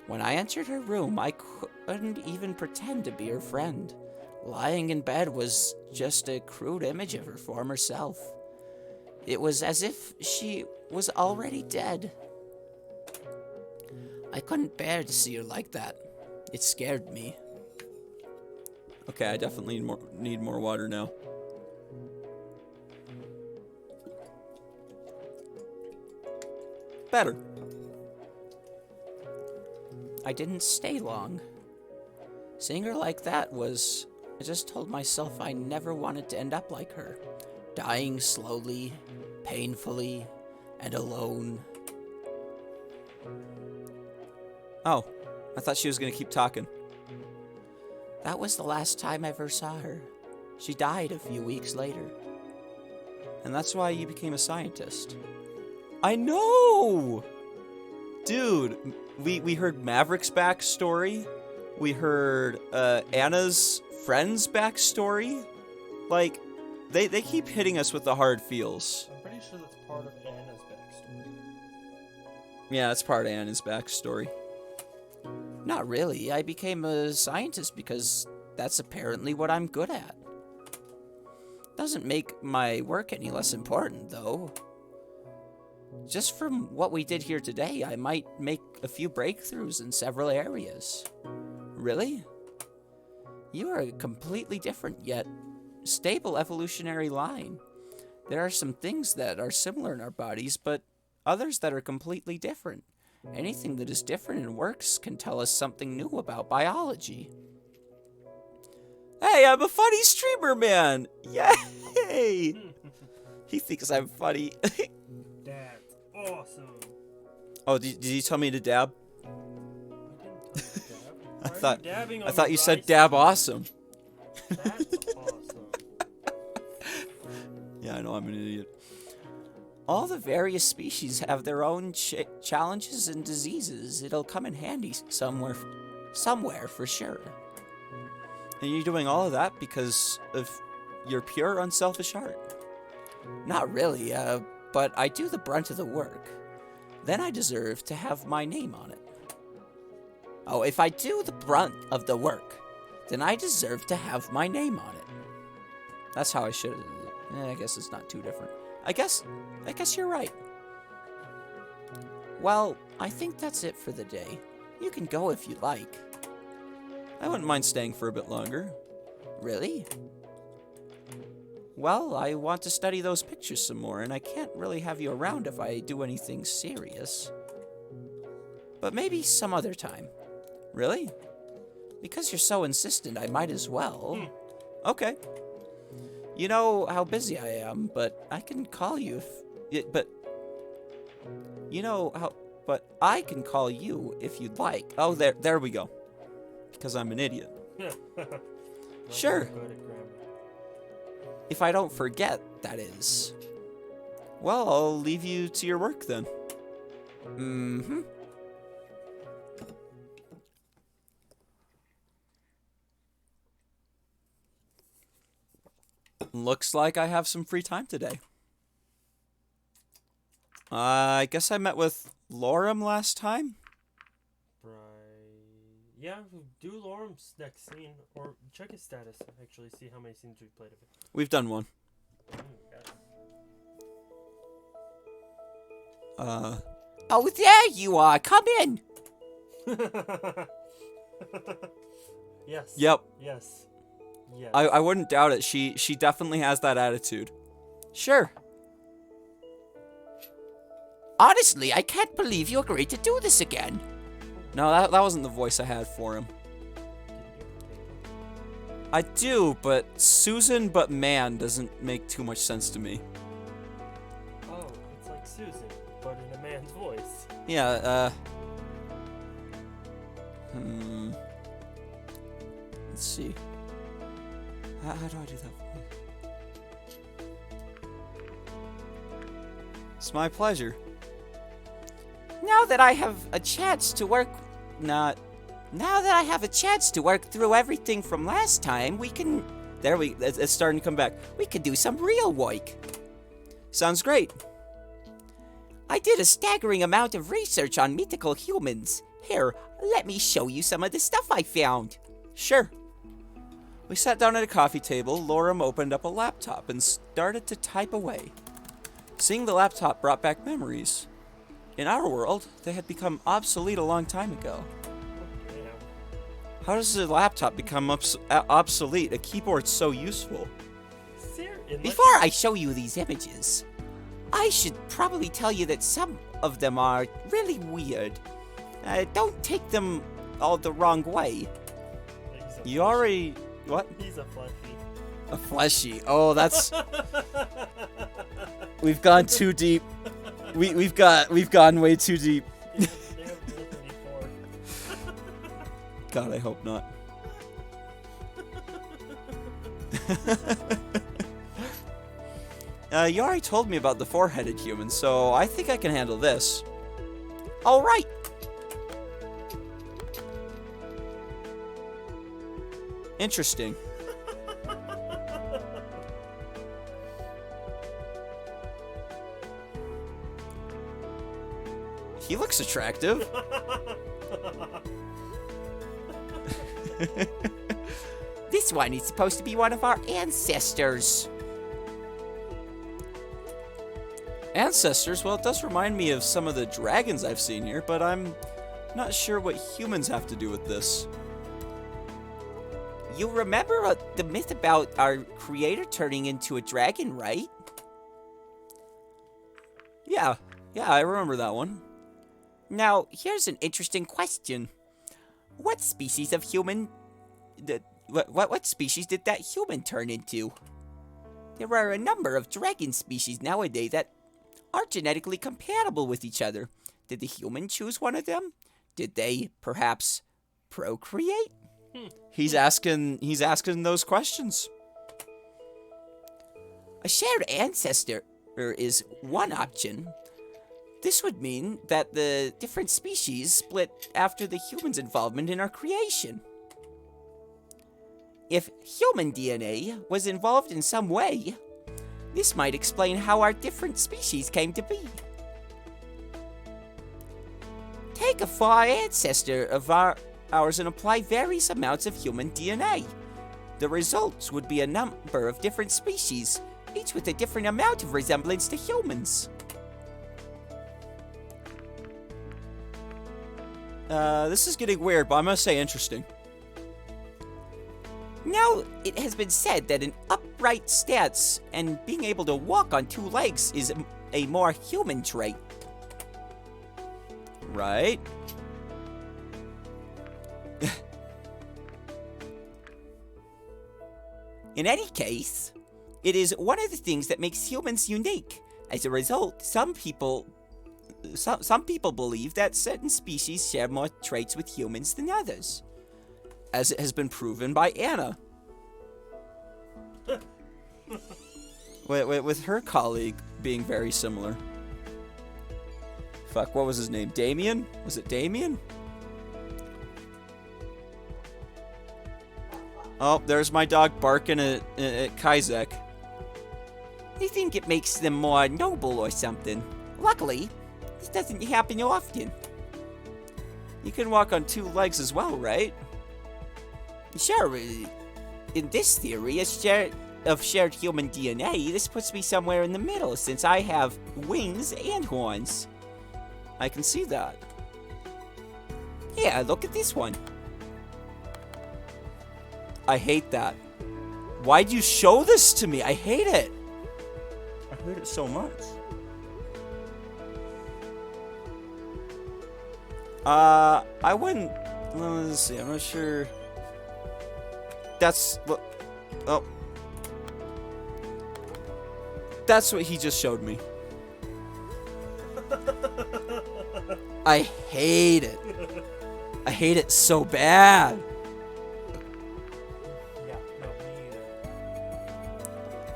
When I entered her room, I couldn't even pretend to be her friend. Lying in bed was just a crude image of her former self. It was as if she was already dead. I couldn't bear to see her like that. It scared me. Okay, I definitely need more water now. Better. I didn't stay long. Seeing her like that was... I just told myself I never wanted to end up like her. Dying slowly, painfully, and alone. Oh, I thought she was gonna keep talking. That was the last time I ever saw her. She died a few weeks later. And that's why you became a scientist. I know! Dude, we heard Maverick's backstory. We heard Anna's friend's backstory. Like, they keep hitting us with the hard feels. I'm pretty sure that's part of Anna's backstory. Yeah, that's part of Anna's backstory. Not really. I became a scientist because that's apparently what I'm good at. Doesn't make my work any less important, though. Just from what we did here today, I might make a few breakthroughs in several areas. Really? You are a completely different yet stable evolutionary line. There are some things that are similar in our bodies, but others that are completely different. Anything that is different and works can tell us something new about biology. Hey, I'm a funny streamer, man! Yay! He thinks I'm funny. That's awesome. Oh, did you tell me to dab? I I dabbing thought you said dab awesome. That's awesome. Yeah, I know I'm an idiot. All the various species have their own challenges and diseases. It'll come in handy somewhere for sure. And you're doing all of that because of your pure, unselfish heart. Not really, but I do the brunt of the work. Then I deserve to have my name on it. Oh, if I do the brunt of the work, then I deserve to have my name on it. That's how I should have. I guess it's not too different. I guess you're right. Well, I think that's it for the day. You can go if you like. I wouldn't mind staying for a bit longer. Really? Well, I want to study those pictures some more, and I can't really have you around if I do anything serious. But maybe some other time. Really? Because you're so insistent, I might as well. Okay. You know how busy I am, but I can call you but I can call you if you'd like. Oh, there we go. Because I'm an idiot. Sure. I'm good at grammar. If I don't forget, that is. Well, I'll leave you to your work then. Mm-hmm. Looks like I have some free time today. I guess I met with Lorem last time. Right. Yeah, do Lorem's next scene, or check his status, actually, see how many scenes we've played of it. We've done one. Oh, there you are. Come in. Yes. Yep. Yes. Yes. I wouldn't doubt it. She definitely has that attitude. Sure. Honestly, I can't believe you agreed to do this again. No, that wasn't the voice I had for him. I do, but Susan but man doesn't make too much sense to me. Oh, it's like Susan, but in a man's voice. Yeah, let's see. How do I do that? It's my pleasure. Now that I have a chance to work through everything from last time, we can... It's starting to come back. We can do some real work. Sounds great. I did a staggering amount of research on mythical humans. Here, let me show you some of the stuff I found. Sure. We sat down at a coffee table. Lorem opened up a laptop and started to type away. Seeing the laptop brought back memories. In our world, they had become obsolete a long time ago. Yeah. How does a laptop become obsolete? A keyboard's so useful. Before I show you these images, I should probably tell you that some of them are really weird. Don't take them all the wrong way. You already... What? He's a fleshy. A fleshy. Oh, that's... We've gone too deep. We've gone way too deep. God, I hope not. You already told me about the four-headed human, so I think I can handle this. All right. Interesting. He looks attractive. This one is supposed to be one of our ancestors. Ancestors? Well, it does remind me of some of the dragons I've seen here, but I'm not sure what humans have to do with this. You remember the myth about our creator turning into a dragon, right? Yeah, I remember that one. Now, here's an interesting question. What species of human... What species did that human turn into? There are a number of dragon species nowadays that are genetically compatible with each other. Did the human choose one of them? Did they, perhaps, procreate? He's asking those questions. A shared ancestor is one option. This would mean that the different species split after the human's involvement in our creation. If human DNA was involved in some way, this might explain how our different species came to be. Take a far ancestor of ours and apply various amounts of human DNA. The results would be a number of different species, each with a different amount of resemblance to humans. This is getting weird, but I'm gonna say interesting. Now, it has been said that an upright stance and being able to walk on two legs is a more human trait. Right? In any case, it is one of the things that makes humans unique. As a result, some people believe that certain species share more traits with humans than others. As it has been proven by Anna. With her colleague being very similar. Fuck, what was his name? Damien? Was it Damien? Oh, there's my dog barking at Kyzekk. They think it makes them more noble or something. Luckily, this doesn't happen often. You can walk on 2 legs as well, right? Sure, in this theory, of shared human DNA, this puts me somewhere in the middle, since I have wings and horns. I can see that. Yeah, look at this one. I hate that. Why'd you show this to me? I hate it. I hate it so much. I wouldn't. Let's see. I'm not sure. That's. Oh. That's what he just showed me. I hate it. I hate it so bad. Yeah, no, me either.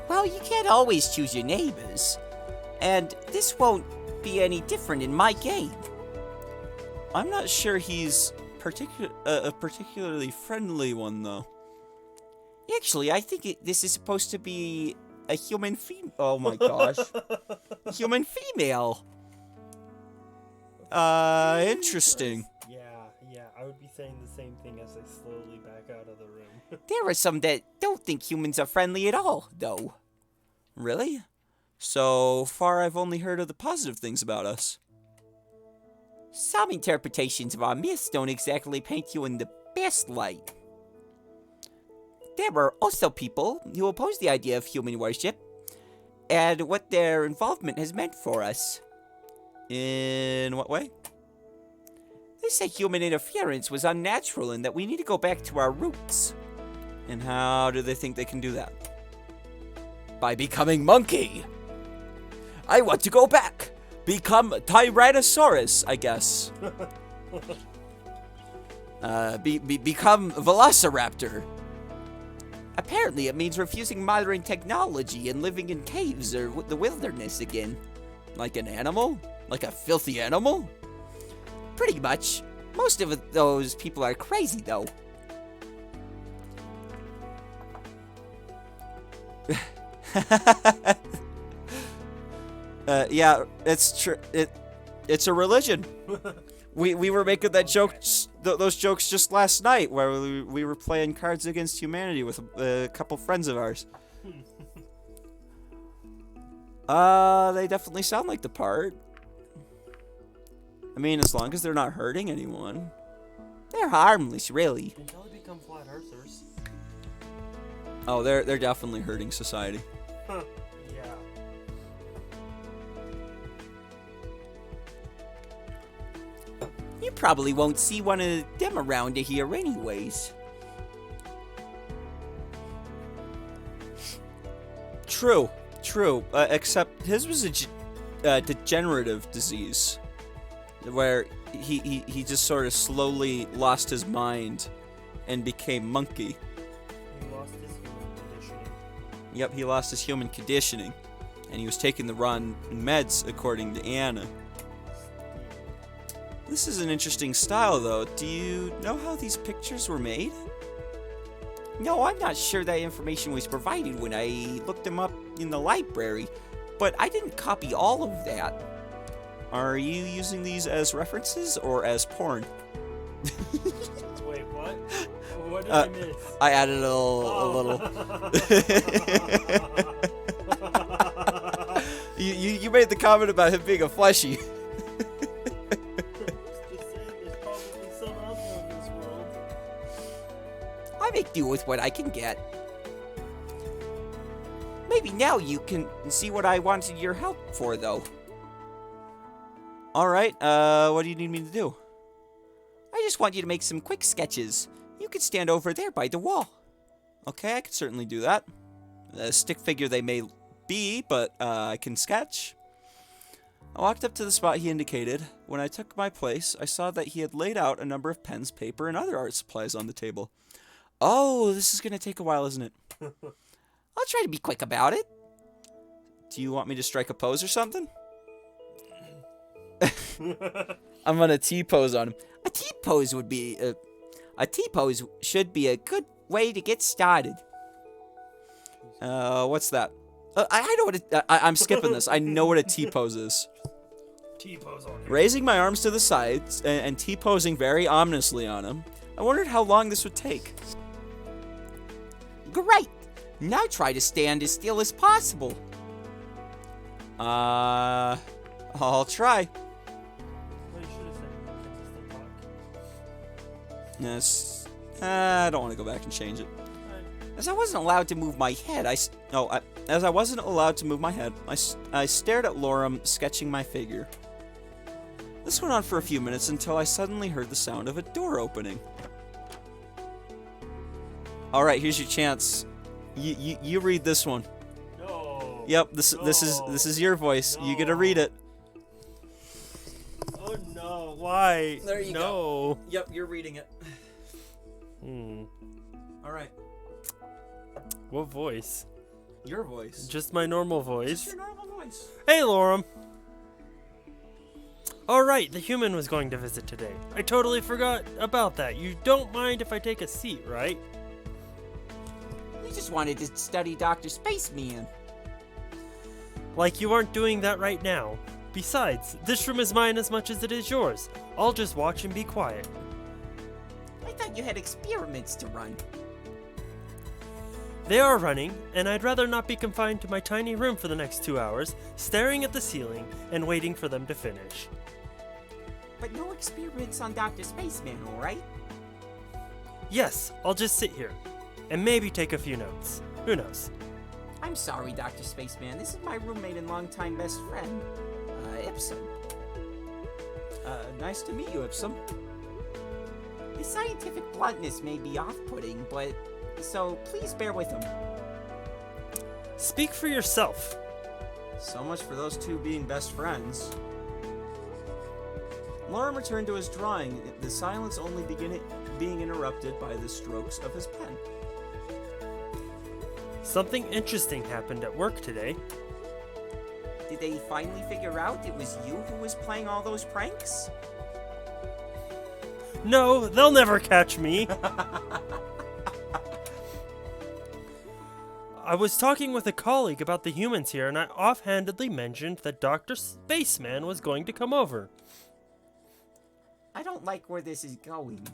Well, you can't always choose your neighbors. And this won't be any different in my game. I'm not sure he's a particularly friendly one, though. Actually, I think this is supposed to be a human female. Oh my gosh. Human female. Interesting. Yeah, I would be saying the same thing as I slowly back out of the room. There are some that don't think humans are friendly at all, though. Really? So far, I've only heard of the positive things about us. Some interpretations of our myths don't exactly paint you in the best light. There are also people who oppose the idea of human worship and what their involvement has meant for us. In what way? They say human interference was unnatural and that we need to go back to our roots. And how do they think they can do that? By becoming monkey. I want to go back. Become Tyrannosaurus, I guess. Become Velociraptor. Apparently it means refusing modern technology and living in caves or the wilderness again. Like an animal? Like a filthy animal? Pretty much. Most of those people are crazy, though. Yeah, it's true. It's a religion. We were making that joke, those jokes just last night, where we were playing Cards Against Humanity with a couple friends of ours. They definitely sound like the part. I mean, as long as they're not hurting anyone. They're harmless, really. Until they become flat earthers. Oh, they're definitely hurting society. Huh. Yeah. You probably won't see one of them around here anyways. True. Except his was a degenerative disease, where he just sort of slowly lost his mind and became monkey. He lost his human conditioning. Yep, he lost his human conditioning, and he was taking the wrong meds, according to Anna. This is an interesting style, though. Do you know how these pictures were made? No, I'm not sure that information was provided when I looked them up in the library, but I didn't copy all of that. Are you using these as references or as porn? Wait, what? What did I miss? I added a little. You made the comment about him being a fleshy. Just saying, there's probably some out there in this world. I make do with what I can get. Maybe now you can see what I wanted your help for, though. Alright, what do you need me to do? I just want you to make some quick sketches. You could stand over there by the wall. Okay, I can certainly do that. A stick figure they may be, but I can sketch. I walked up to the spot he indicated. When I took my place, I saw that he had laid out a number of pens, paper, and other art supplies on the table. Oh, this is going to take a while, isn't it? I'll try to be quick about it. Do you want me to strike a pose or something? I'm gonna T-pose on him. A T-pose should be a good way to get started. What's that? I know what I'm skipping this. I know what a T-pose is. T-pose on him. Raising my arms to the sides and T-posing very ominously on him, I wondered how long this would take. Great! Now try to stand as still as possible. I'll try. Well, you should have said consistent talk. Yes. I don't want to go back and change it. As I wasn't allowed to move my head, As I wasn't allowed to move my head, I stared at Lorem, sketching my figure. This went on for a few minutes until I suddenly heard the sound of a door opening. Alright, here's your chance. You read this one. No. Yep, this is your voice. You get to read it. Oh no, why? There you go. Yep, you're reading it. Alright. What voice? Your voice. Just my normal voice. Just your normal voice. Hey, Lorem. Alright, the human was going to visit today. I totally forgot about that. You don't mind if I take a seat, right? You just wanted to study Dr. Spaceman. Like you aren't doing that right now. Besides, this room is mine as much as it is yours. I'll just watch and be quiet. I thought you had experiments to run. They are running, and I'd rather not be confined to my tiny room for the next 2 hours, staring at the ceiling and waiting for them to finish. But no experiments on Dr. Spaceman, alright? Yes, I'll just sit here, and maybe take a few notes. Who knows? I'm sorry, Dr. Spaceman. This is my roommate and longtime best friend, Ipsum. Nice to meet you, Ipsum. His scientific bluntness may be off-putting, but... so please bear with him. Speak for yourself. So much for those two being best friends. Lorem returned to his drawing, the silence only being interrupted by the strokes of his pen. Something interesting happened at work today. Did they finally figure out it was you who was playing all those pranks? No, they'll never catch me. I was talking with a colleague about the humans here, and I offhandedly mentioned that Dr. Spaceman was going to come over. I don't like where this is going.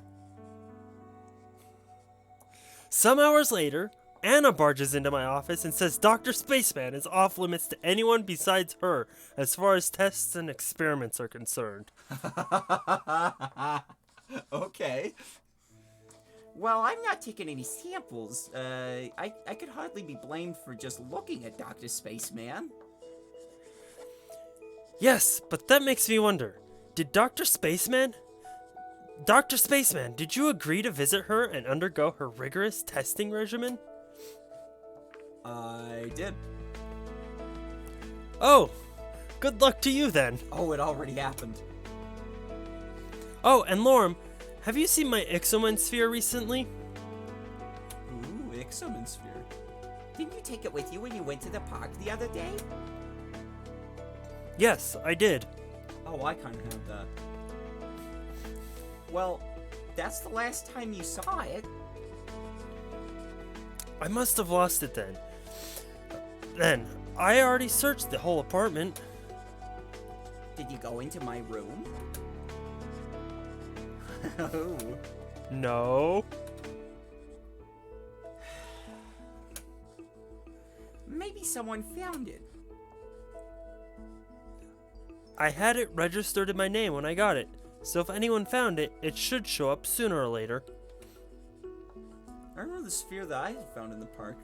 Some hours later, Anna barges into my office and says Dr. Spaceman is off limits to anyone besides her as far as tests and experiments are concerned. Okay. Well, I'm not taking any samples. I could hardly be blamed for just looking at Dr. Spaceman. Yes, but that makes me wonder. Did Dr. Spaceman, did you agree to visit her and undergo her rigorous testing regimen? I did. Oh, good luck to you then. Oh, it already happened. Oh, and Lorem, have you seen my Ixomen sphere recently? Ooh, Ixomen sphere. Didn't you take it with you when you went to the park the other day? Yes, I did. Oh, I kind of have that. Well, that's the last time you saw it. I must have lost it then. Then, I already searched the whole apartment. Did you go into my room? Oh. No. Maybe someone found it. I had it registered in my name when I got it, so if anyone found it, it should show up sooner or later. I remember the sphere that I had found in the park.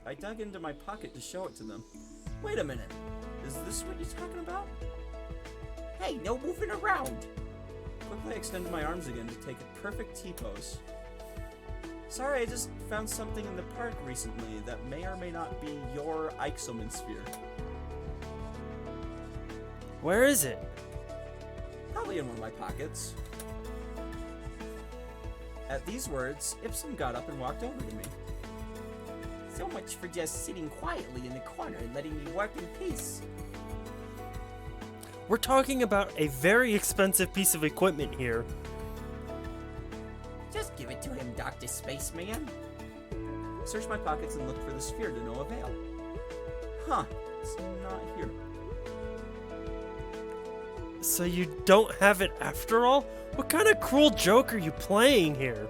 I dug into my pocket to show it to them. Wait a minute. Is this what you're talking about? Hey, no moving around. Quickly I extended my arms again to take a perfect T-pose. Sorry, I just found something in the park recently that may or may not be your Ixomen sphere. Where is it? Probably in one of my pockets. At these words, Ipsum got up and walked over to me. So much for just sitting quietly in the corner and letting me work in peace. We're talking about a very expensive piece of equipment here. Just give it to him, Dr. Spaceman. Search my pockets and look for the sphere to no avail. Huh, it's not here. So you don't have it after all? What kind of cruel joke are you playing here?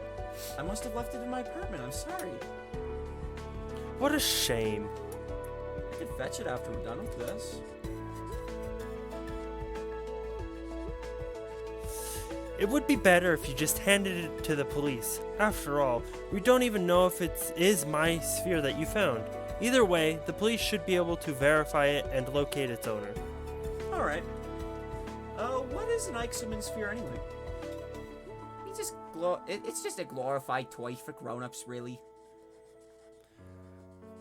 I must have left it in my apartment, I'm sorry. What a shame. I could fetch it after we're done with this. It would be better if you just handed it to the police. After all, we don't even know if it is my sphere that you found. Either way, the police should be able to verify it and locate its owner. Alright. What is an Eichmann sphere anyway? It's just a glorified toy for grown-ups, really.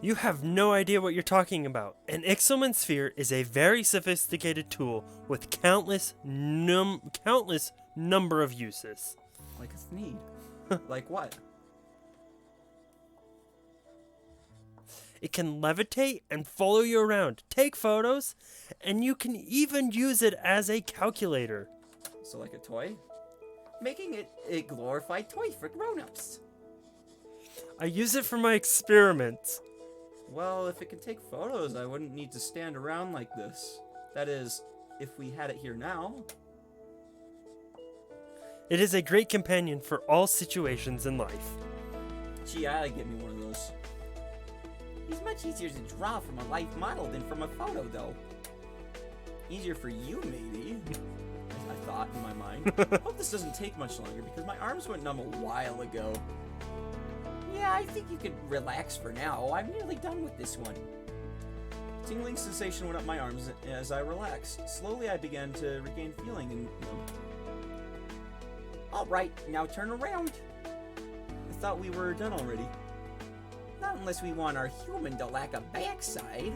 You have no idea what you're talking about. An Ixoman sphere is a very sophisticated tool with countless number of uses. Like a Thneed. Like what? It can levitate and follow you around, take photos, and you can even use it as a calculator. So like a toy? Making it a glorified toy for grown-ups. I use it for my experiments. Well, if it can take photos, I wouldn't need to stand around like this. That is, if we had it here now. It is a great companion for all situations in life. Gee, I'd get me one of those. It's much easier to draw from a live model than from a photo, though. Easier for you, maybe. I thought in my mind. Hope this doesn't take much longer because my arms went numb a while ago. Yeah, I think you could relax for now. I'm nearly done with this one. Tingling sensation went up my arms as I relaxed. Slowly I began to regain feeling and... Alright, now turn around. I thought we were done already. Not unless we want our human to lack a backside.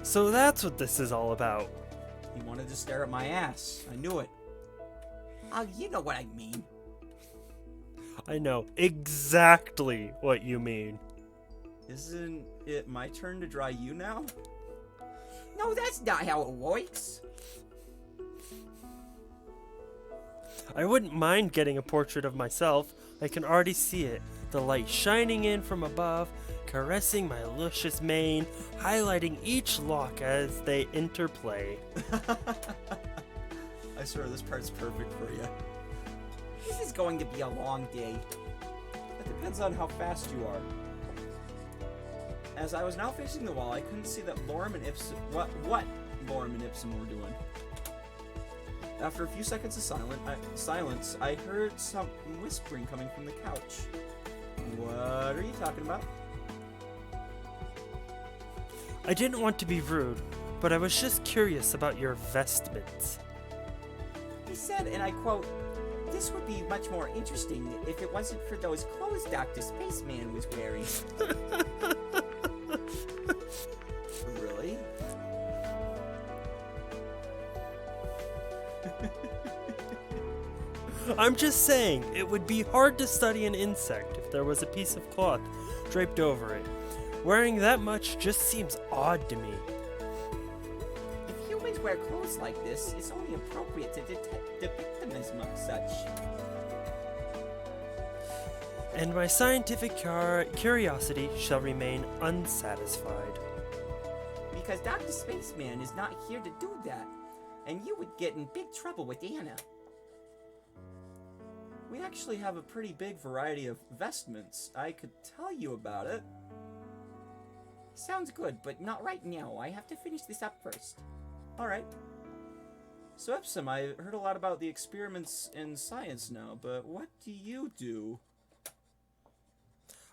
So that's what this is all about. He wanted to stare at my ass. I knew it. Oh, you know what I mean. I know exactly what you mean. Isn't it my turn to draw you now? No, that's not how it works. I wouldn't mind getting a portrait of myself. I can already see it. The light shining in from above, caressing my luscious mane, highlighting each lock as they interplay. I swear this part's perfect for you. This is going to be a long day. It depends on how fast you are. As I was now facing the wall, I couldn't see that Lorem and Ipsum... What Lorem and Ipsum were doing. After a few seconds of silence, I heard some whispering coming from the couch. What are you talking about? I didn't want to be rude, but I was just curious about your vestments. He said, and I quote, "This would be much more interesting if it wasn't for those clothes Dr. Spaceman was wearing." Really? I'm just saying, it would be hard to study an insect if there was a piece of cloth draped over it. Wearing that much just seems odd to me. If humans wear clothes like this, it's only appropriate to depict them as such. And my scientific curiosity shall remain unsatisfied. Because Dr. Spaceman is not here to do that, and you would get in big trouble with Anna. We actually have a pretty big variety of vestments. I could tell you about it. Sounds good, but not right now. I have to finish this up first. Alright. So Epsom, I heard a lot about the experiments in science now, but what do you do?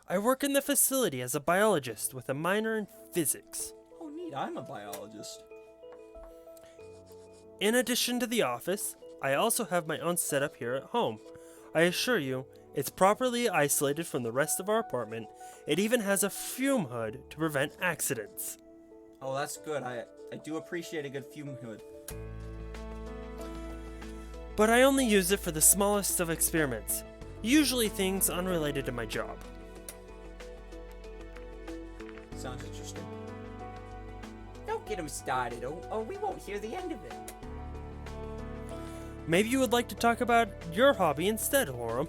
I work in the facility as a biologist with a minor in physics. Oh neat, I'm a biologist. In addition to the office, I also have my own setup here at home. I assure you, it's properly isolated from the rest of our apartment. It even has a fume hood to prevent accidents. Oh, that's good. I do appreciate a good fume hood. But I only use it for the smallest of experiments, usually things unrelated to my job. Sounds interesting. Don't get him started, or we won't hear the end of it. Maybe you would like to talk about your hobby instead, Lorem.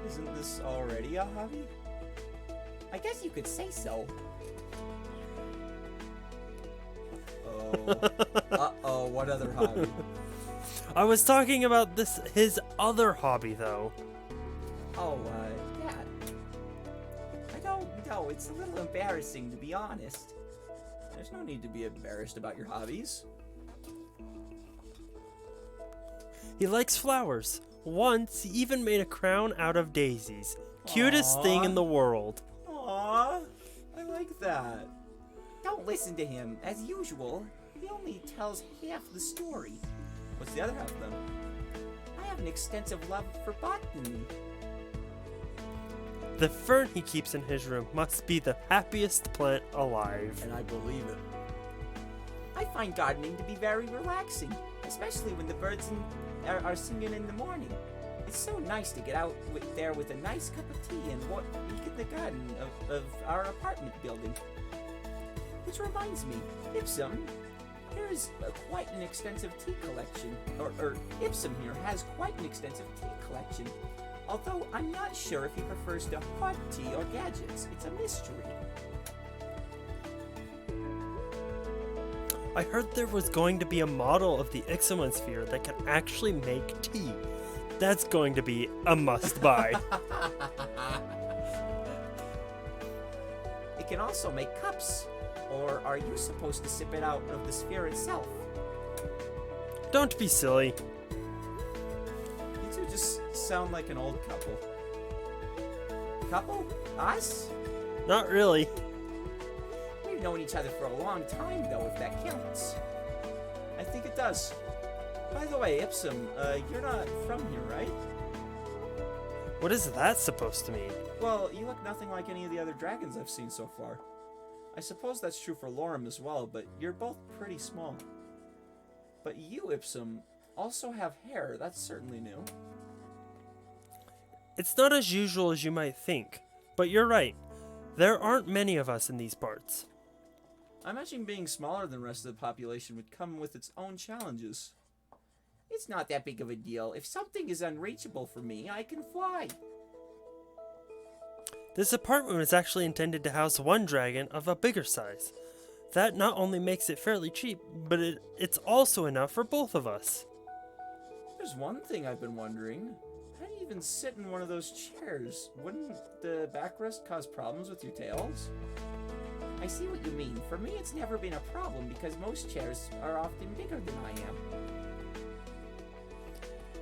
Isn't this already a hobby? I guess you could say so. Oh. Uh-oh, what other hobby? I was talking about his other hobby, though. Oh, yeah. I don't know. It's a little embarrassing, to be honest. There's no need to be embarrassed about your hobbies. He likes flowers. Once, he even made a crown out of daisies. Cutest thing in the world. Aww, I like that. Don't listen to him. As usual, he only tells half the story. What's the other half then? I have an extensive love for botany. The fern he keeps in his room must be the happiest plant alive. And I believe it. I find gardening to be very relaxing, especially when the birds are singing in the morning. It's so nice to get out there with a nice cup of tea and look at the garden of our apartment building. Which reminds me, Ipsum, there is quite an extensive tea collection, or Ipsum here has quite an extensive tea collection. Although I'm not sure if he prefers to hot tea or gadgets. It's a mystery. I heard there was going to be a model of the Ixalan sphere that can actually make tea. That's going to be a must-buy. It can also make cups. Or are you supposed to sip it out of the sphere itself? Don't be silly. You two just sound like an old couple. Couple? Us? Not really. We've known each other for a long time, though, if that counts. I think it does. By the way, Ipsum, you're not from here, right? What is that supposed to mean? Well, you look nothing like any of the other dragons I've seen so far. I suppose that's true for Lorem as well, but you're both pretty small. But you, Ipsum, also have hair. That's certainly new. It's not as usual as you might think, but you're right. There aren't many of us in these parts. I imagine being smaller than the rest of the population would come with its own challenges. It's not that big of a deal. If something is unreachable for me, I can fly. This apartment was actually intended to house one dragon of a bigger size. That not only makes it fairly cheap, but it's also enough for both of us. There's one thing I've been wondering. How do you even sit in one of those chairs? Wouldn't the backrest cause problems with your tails? I see what you mean. For me, it's never been a problem because most chairs are often bigger than I am.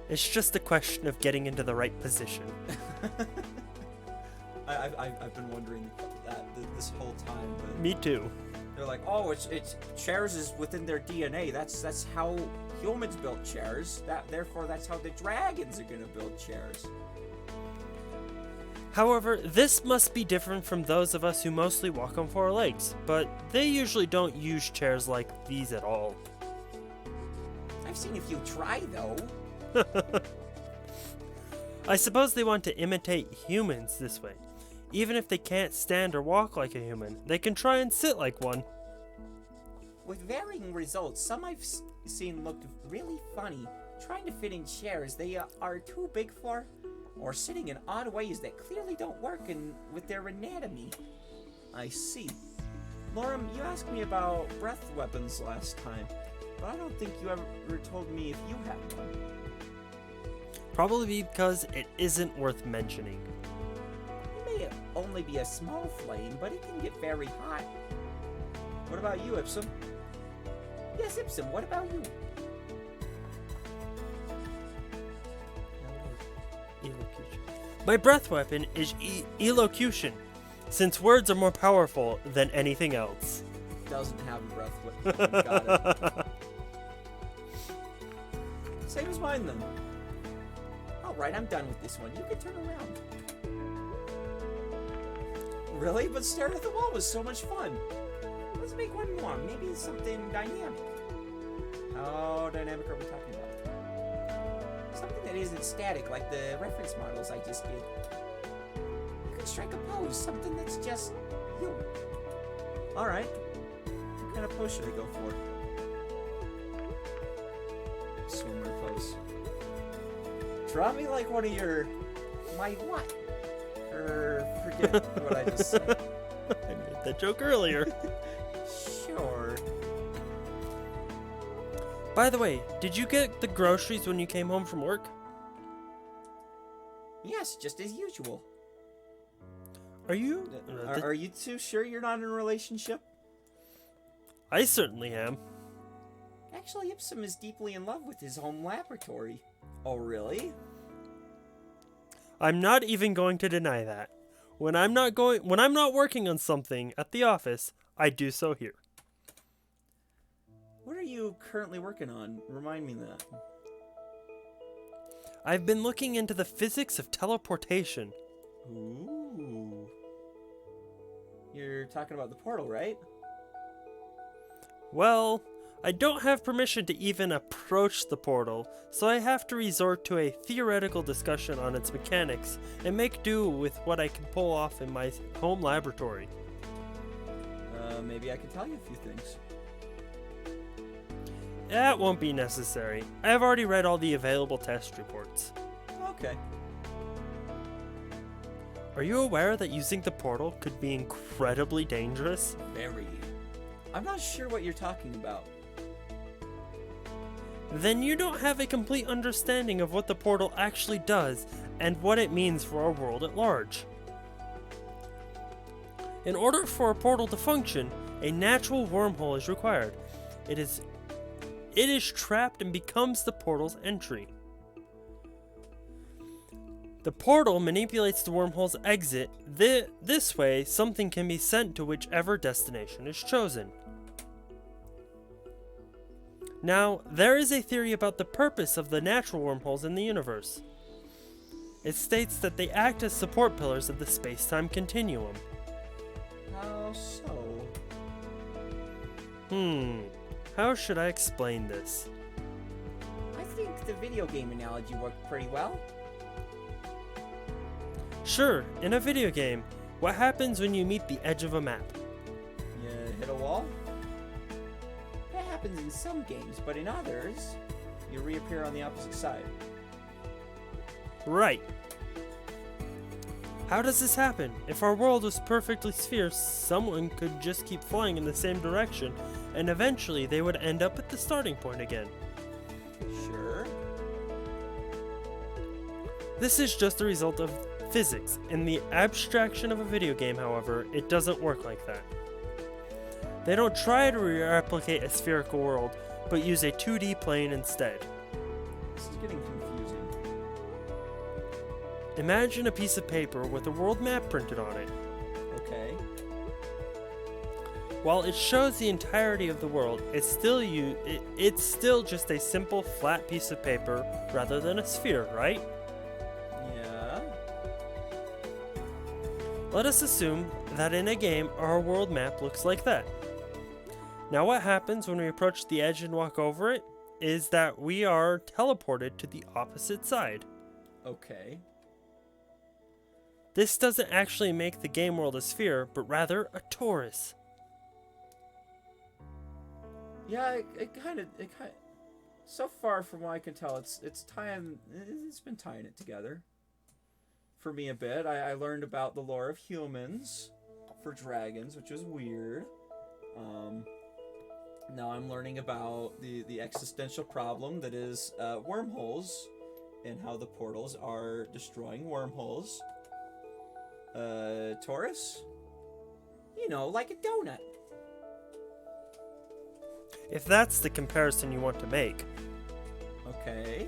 It's just a question of getting into the right position. I've been wondering that this whole time. But Me too. they're like, oh, it's chairs is within their DNA. That's how humans built chairs. Therefore, that's how the dragons are gonna build chairs. However, this must be different from those of us who mostly walk on four legs, but they usually don't use chairs like these at all. I've seen a few try, though. I suppose they want to imitate humans this way. Even if they can't stand or walk like a human, they can try and sit like one. With varying results, some I've seen looked really funny, trying to fit in chairs they are too big for, or sitting in odd ways that clearly don't work with their anatomy. I see. Lorem, you asked me about breath weapons last time, but I don't think you ever told me if you had one. Probably because it isn't worth mentioning. It may only be a small flame, but it can get very hot. What about you, Ipsum? Yes, Ipsum, what about you? Elocution. My breath weapon is elocution, since words are more powerful than anything else. Doesn't have a breath weapon. Got it. Same as mine then. Alright, I'm done with this one. You can turn around. Really? But staring at the wall was so much fun. Let's make one more. Maybe something dynamic. How dynamic are we talking about? Something that isn't static like the reference models I just did. You could strike a pose. Something that's just Yo. Alright. What kind of pose should I go for? Swimmer pose. Draw me like one of your... My what? Forget what I just said. I made that joke earlier. Sure. By the way, did you get the groceries when you came home from work? Yes, just as usual. Are you? Are you two sure you're not in a relationship? I certainly am. Actually, Ipsum is deeply in love with his home laboratory. Oh, really? I'm not even going to deny that. When I'm not working on something at the office, I do so here. What are you currently working on? Remind me that. I've been looking into the physics of teleportation. Ooh. You're talking about the portal, right? Well, I don't have permission to even approach the portal, so I have to resort to a theoretical discussion on its mechanics and make do with what I can pull off in my home laboratory. Maybe I can tell you a few things. That won't be necessary. I have already read all the available test reports. Okay. Are you aware that using the portal could be incredibly dangerous? Very. I'm not sure what you're talking about. Then you don't have a complete understanding of what the portal actually does and what it means for our world at large. In order for a portal to function, a natural wormhole is required. It is trapped and becomes the portal's entry. The portal manipulates the wormhole's exit. This way, something can be sent to whichever destination is chosen. Now, there is a theory about the purpose of the natural wormholes in the universe. It states that they act as support pillars of the space-time continuum. How so? How should I explain this? I think the video game analogy worked pretty well. Sure, in a video game, what happens when you meet the edge of a map? You hit a wall? That happens in some games, but in others, you reappear on the opposite side. Right. How does this happen? If our world was perfectly sphere, someone could just keep flying in the same direction, and eventually they would end up at the starting point again. Sure. This is just a result of physics. In the abstraction of a video game, however, it doesn't work like that. They don't try to replicate a spherical world, but use a 2D plane instead. This is getting confusing. Imagine a piece of paper with a world map printed on it. Okay. While it shows the entirety of the world, it's still just a simple flat piece of paper rather than a sphere, right? Yeah. Let us assume that in a game our world map looks like that. Now what happens when we approach the edge and walk over it is that we are teleported to the opposite side. Okay. This doesn't actually make the game world a sphere, but rather a torus. Yeah, it kind of. So far from what I can tell, it's been tying it together. For me a bit. I learned about the lore of humans for dragons, which was weird. Now I'm learning about the existential problem that is wormholes and how the portals are destroying wormholes. Taurus? You know, like a donut. If that's the comparison you want to make. Okay.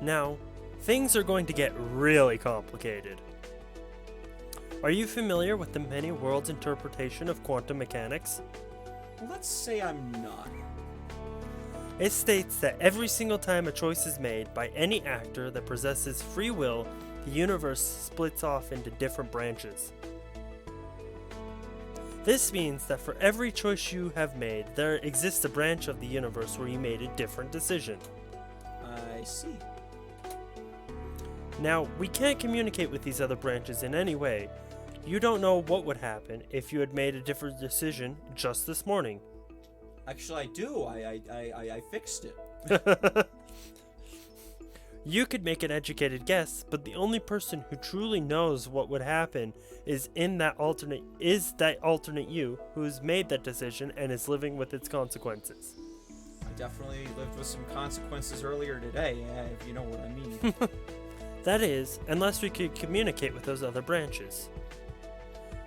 Now, things are going to get really complicated. Are you familiar with the many worlds interpretation of quantum mechanics? Let's say I'm not. It states that every single time a choice is made by any actor that possesses free will, the universe splits off into different branches. This means that for every choice you have made, there exists a branch of the universe where you made a different decision. I see. Now, we can't communicate with these other branches in any way. You don't know what would happen if you had made a different decision just this morning. Actually, I do. I fixed it. You could make an educated guess, but the only person who truly knows what would happen is that alternate you who has made that decision and is living with its consequences. I definitely lived with some consequences earlier today, if you know what I mean. That is, unless we could communicate with those other branches.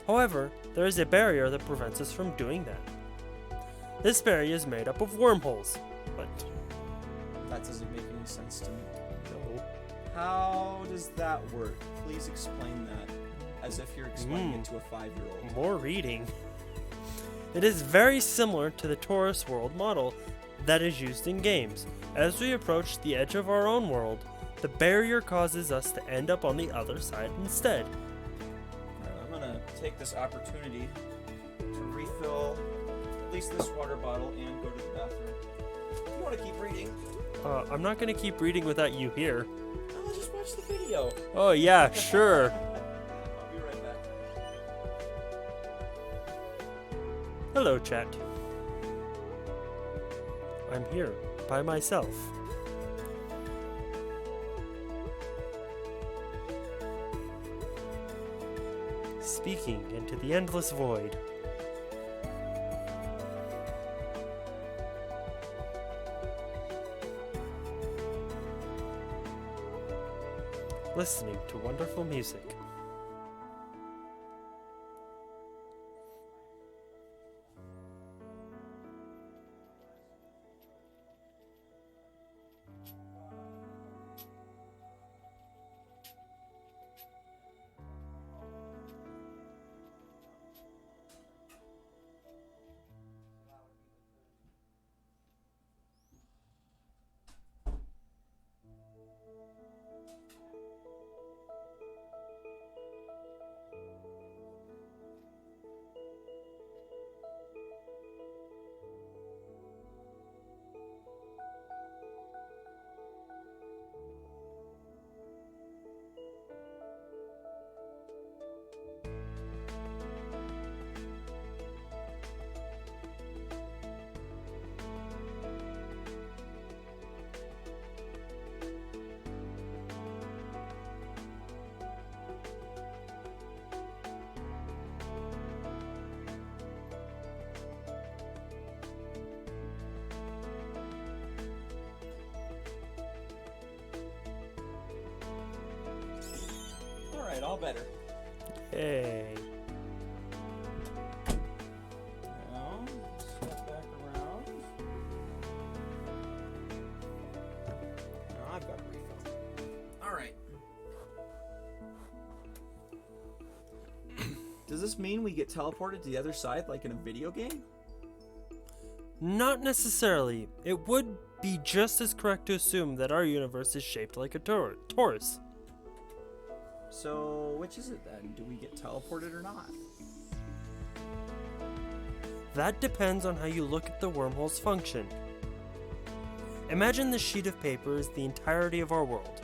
However, there is a barrier that prevents us from doing that. This barrier is made up of wormholes, but That doesn't make any sense to me. no. How does that work? Please explain that, as if you're explaining it to a 5-year-old. More reading. It is very similar to the torus world model that is used in games. As we approach the edge of our own world, the barrier causes us to end up on the other side instead. Alright, I'm gonna take this opportunity to refill at least this water bottle and go to the bathroom. If you want to keep reading, I'm not going to keep reading without you here. I'll just watch the video. Oh yeah, sure. I'll be right back. Hello, chat. I'm here, by myself. Speaking into the endless void. Listening to wonderful music. Alright, all better. Hey. Now, step back around. Now I've got a refill. Alright. Does this mean we get teleported to the other side like in a video game? Not necessarily. It would be just as correct to assume that our universe is shaped like a torus. So, which is it then? Do we get teleported or not? That depends on how you look at the wormhole's function. Imagine this sheet of paper is the entirety of our world.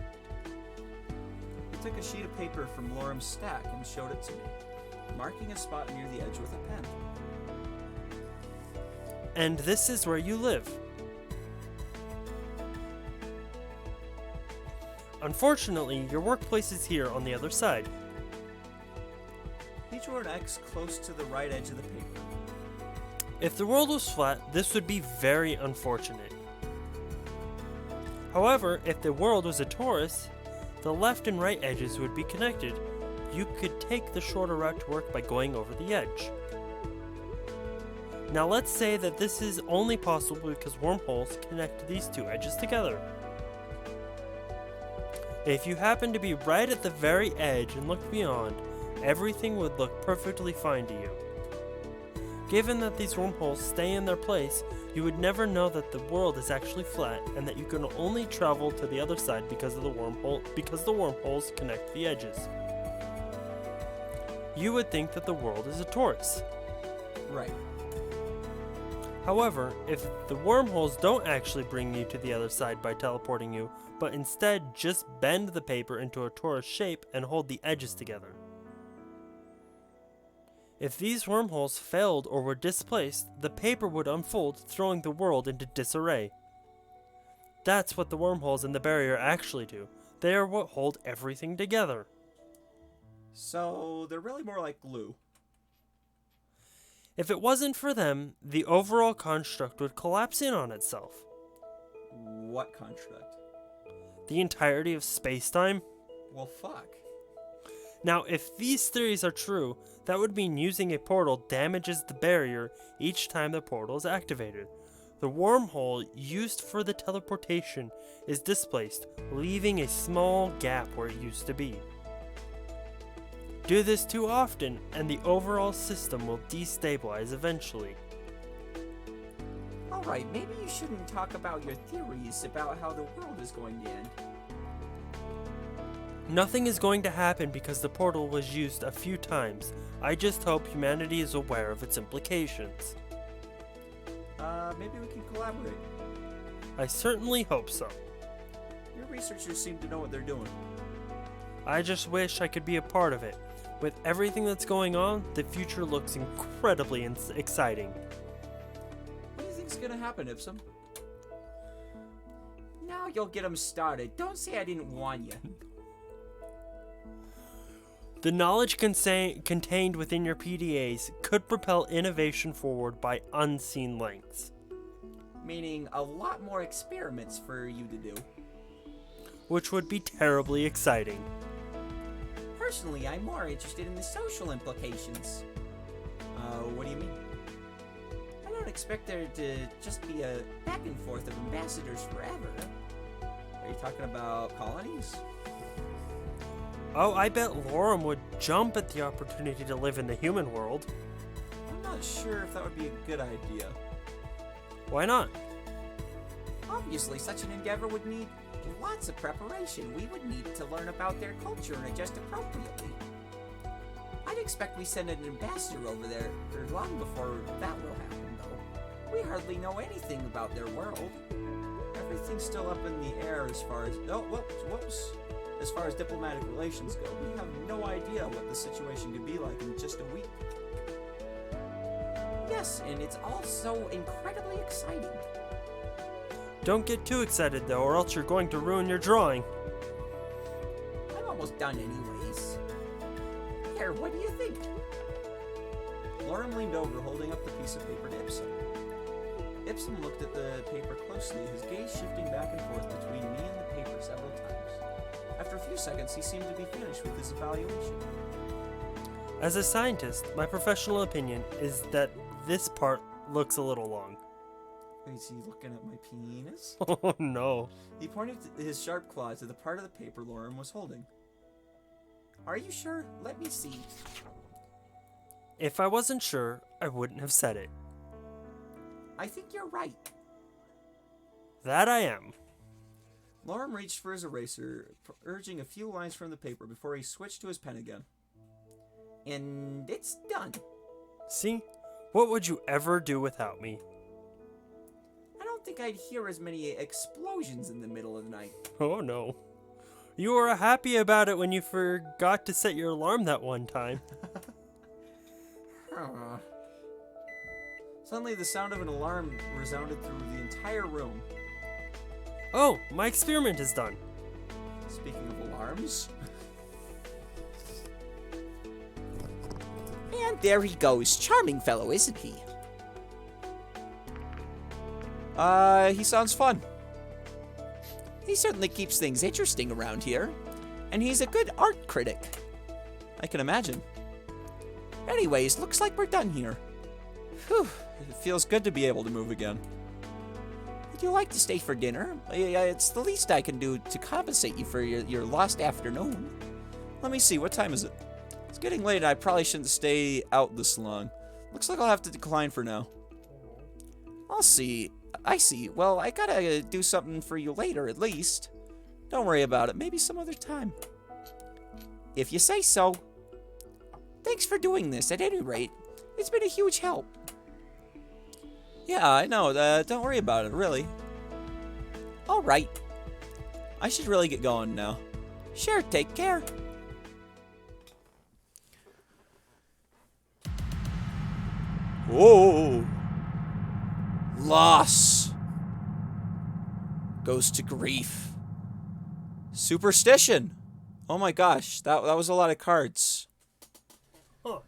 He took a sheet of paper from Lorem's stack and showed it to me, marking a spot near the edge with a pen. And this is where you live. Unfortunately, your workplace is here on the other side. He drew an X close to the right edge of the paper. If the world was flat, this would be very unfortunate. However, if the world was a torus, the left and right edges would be connected. You could take the shorter route to work by going over the edge. Now let's say that this is only possible because wormholes connect these two edges together. If you happen to be right at the very edge and look beyond, everything would look perfectly fine to you. Given that these wormholes stay in their place, you would never know that the world is actually flat and that you can only travel to the other side because the wormholes connect the edges. You would think that the world is a torus. Right. However, if the wormholes don't actually bring you to the other side by teleporting you, but instead just bend the paper into a torus shape and hold the edges together. If these wormholes failed or were displaced, the paper would unfold, throwing the world into disarray. That's what the wormholes in the barrier actually do. They are what hold everything together. So they're really more like glue. If it wasn't for them, the overall construct would collapse in on itself. What construct? The entirety of space-time? Well, fuck. Now, if these theories are true, that would mean using a portal damages the barrier each time the portal is activated. The wormhole used for the teleportation is displaced, leaving a small gap where it used to be. Do this too often, and the overall system will destabilize eventually. Alright, maybe you shouldn't talk about your theories about how the world is going to end. Nothing is going to happen because the portal was used a few times. I just hope humanity is aware of its implications. Maybe we can collaborate. I certainly hope so. Your researchers seem to know what they're doing. I just wish I could be a part of it. With everything that's going on, the future looks incredibly exciting. What do you think's gonna happen, Ipsum? Now you'll get them started. Don't say I didn't warn you. The knowledge contained within your PDAs could propel innovation forward by unseen lengths. Meaning a lot more experiments for you to do. Which would be terribly exciting. Personally, I'm more interested in the social implications. What do you mean? I don't expect there to just be a back and forth of ambassadors forever. Are you talking about colonies? Oh, I bet Lorem would jump at the opportunity to live in the human world. I'm not sure if that would be a good idea. Why not? Obviously, such an endeavor would need lots of preparation. We would need to learn about their culture and adjust appropriately. I'd expect we send an ambassador over there long before that will happen, though. We hardly know anything about their world. Everything's still up in the air as far as... Oh, whoops. As far as diplomatic relations go, we have no idea what the situation could be like in just a week. Yes, and it's all so incredibly exciting. Don't get too excited though, or else you're going to ruin your drawing. I'm almost done anyways. Here, what do you think? Lorem leaned over, holding up the piece of paper to Ipsum. Ipsum looked at the paper closely, his gaze shifting back and forth between me and the paper several times. After a few seconds, he seemed to be finished with his evaluation. As a scientist, my professional opinion is that this part looks a little long. Is he looking at my penis? Oh no. He pointed his sharp claw to the part of the paper Lorem was holding. Are you sure? Let me see. If I wasn't sure, I wouldn't have said it. I think you're right. That I am. Lorem reached for his eraser, urging a few lines from the paper before he switched to his pen again. And it's done. See? What would you ever do without me? I don't think I'd hear as many explosions in the middle of the night. Oh no. You were happy about it when you forgot to set your alarm that one time. Suddenly, the sound of an alarm resounded through the entire room. Oh, my experiment is done. Speaking of alarms... And there he goes. Charming fellow, isn't he? He sounds fun. He certainly keeps things interesting around here. And he's a good art critic. I can imagine. Anyways, looks like we're done here. Whew, it feels good to be able to move again. Would you like to stay for dinner? It's the least I can do to compensate you for your lost afternoon. Let me see, what time is it? It's getting late and I probably shouldn't stay out this long. Looks like I'll have to decline for now. I'll see. I see. Well, I gotta do something for you later, at least. Don't worry about it, maybe some other time. If you say so. Thanks for doing this, at any rate. It's been a huge help. Yeah, I know. Don't worry about it, really. All right. I should really get going now. Sure, take care. Oh. Loss goes to grief. Superstition. Oh my gosh, that was a lot of cards. Huh.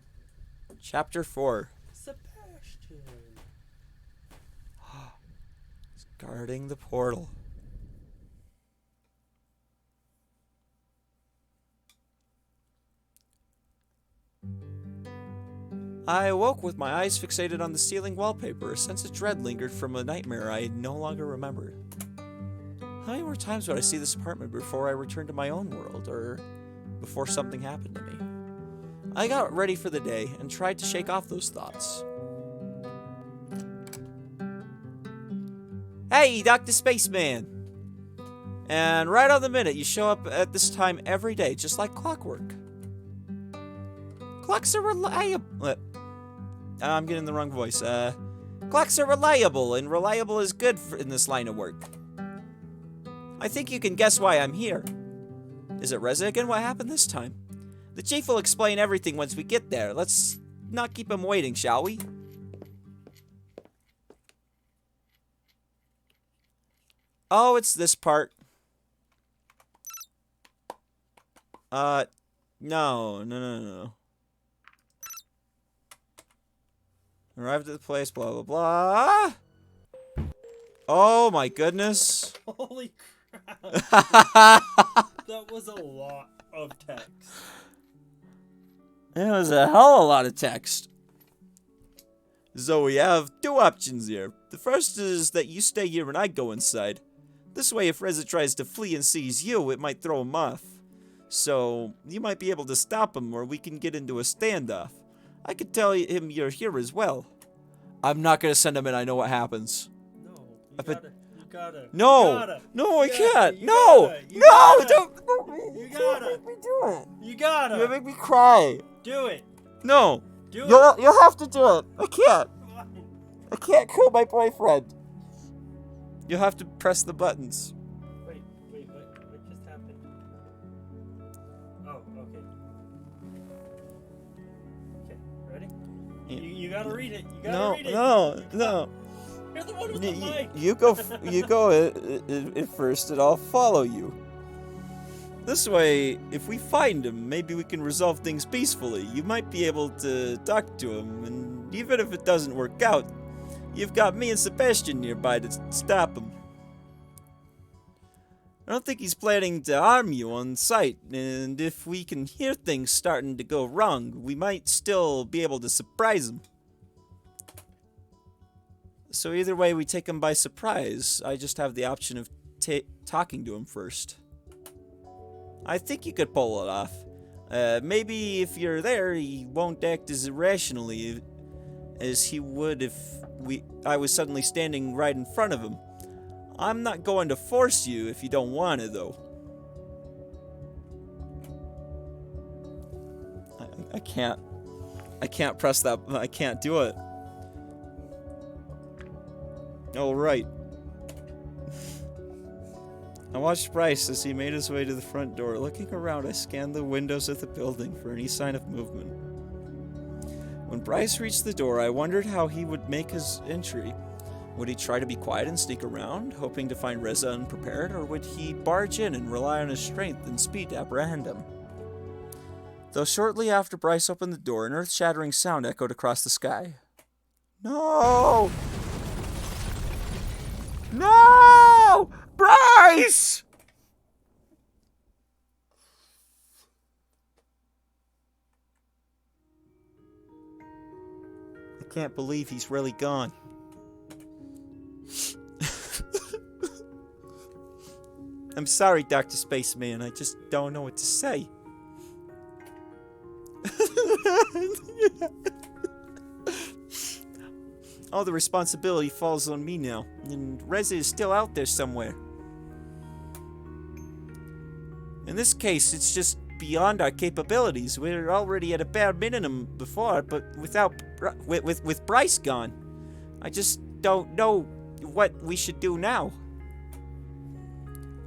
Chapter 4. Sebastian. Guarding the portal. I awoke with my eyes fixated on the ceiling wallpaper. A sense of dread lingered from a nightmare I no longer remembered. How many more times would I see this apartment before I returned to my own world, or before something happened to me? I got ready for the day and tried to shake off those thoughts. Hey, Dr. Spaceman! And right on the minute, you show up at this time every day, just like clockwork. Clocks are reliable. I'm getting the wrong voice. Clocks are reliable, and reliable is good in this line of work. I think you can guess why I'm here. Is it Reza again? What happened this time? The chief will explain everything once we get there. Let's not keep him waiting, shall we? Oh, it's this part. No. Arrived at the place, blah, blah, blah. Oh my goodness. Holy crap. That was a lot of text. It was a hell of a lot of text. So we have two options here. The first is that you stay here and I go inside. This way, if Reza tries to flee and sees you, it might throw him off. So, you might be able to stop him, or we can get into a standoff. I could tell him you're here as well. I'm not gonna send him in, I know what happens. No, you gotta. No! No, I can't! You No! gotta, you No! gotta. Don't! You gotta. Make me do it! You gotta. You're gonna make me cry! Do it. No! Do it. You'll have to do it! I can't! Fine. I can't kill my boyfriend! You'll have to press the buttons. Wait, what just happened? Oh, okay. Okay, ready? You gotta read it. You gotta read it. No. You're the one with the mic. You go at first, and I'll follow you. This way, if we find him, maybe we can resolve things peacefully. You might be able to talk to him, and even if it doesn't work out, you've got me and Sebastian nearby to stop him. I don't think he's planning to harm you on sight, and if we can hear things starting to go wrong, we might still be able to surprise him. So either way, we take him by surprise. I just have the option of talking to him first. I think you could pull it off. Maybe if you're there, he won't act as irrationally as he would if I was suddenly standing right in front of him. I'm not going to force you if you don't want it, though. I can't press that. I can't do it. All right. I watched Bryce as he made his way to the front door. Looking around, I scanned the windows of the building for any sign of movement. When Bryce reached the door, I wondered how he would make his entry. Would he try to be quiet and sneak around, hoping to find Reza unprepared, or would he barge in and rely on his strength and speed to apprehend him? Though shortly after Bryce opened the door, an earth-shattering sound echoed across the sky. No! No! Bryce! I can't believe he's really gone. I'm sorry, Dr. Spaceman. I just don't know what to say. All the responsibility falls on me now, and Reza is still out there somewhere. In this case, it's just beyond our capabilities. We're already at a bare minimum before, but with Bryce gone, I just don't know what we should do now.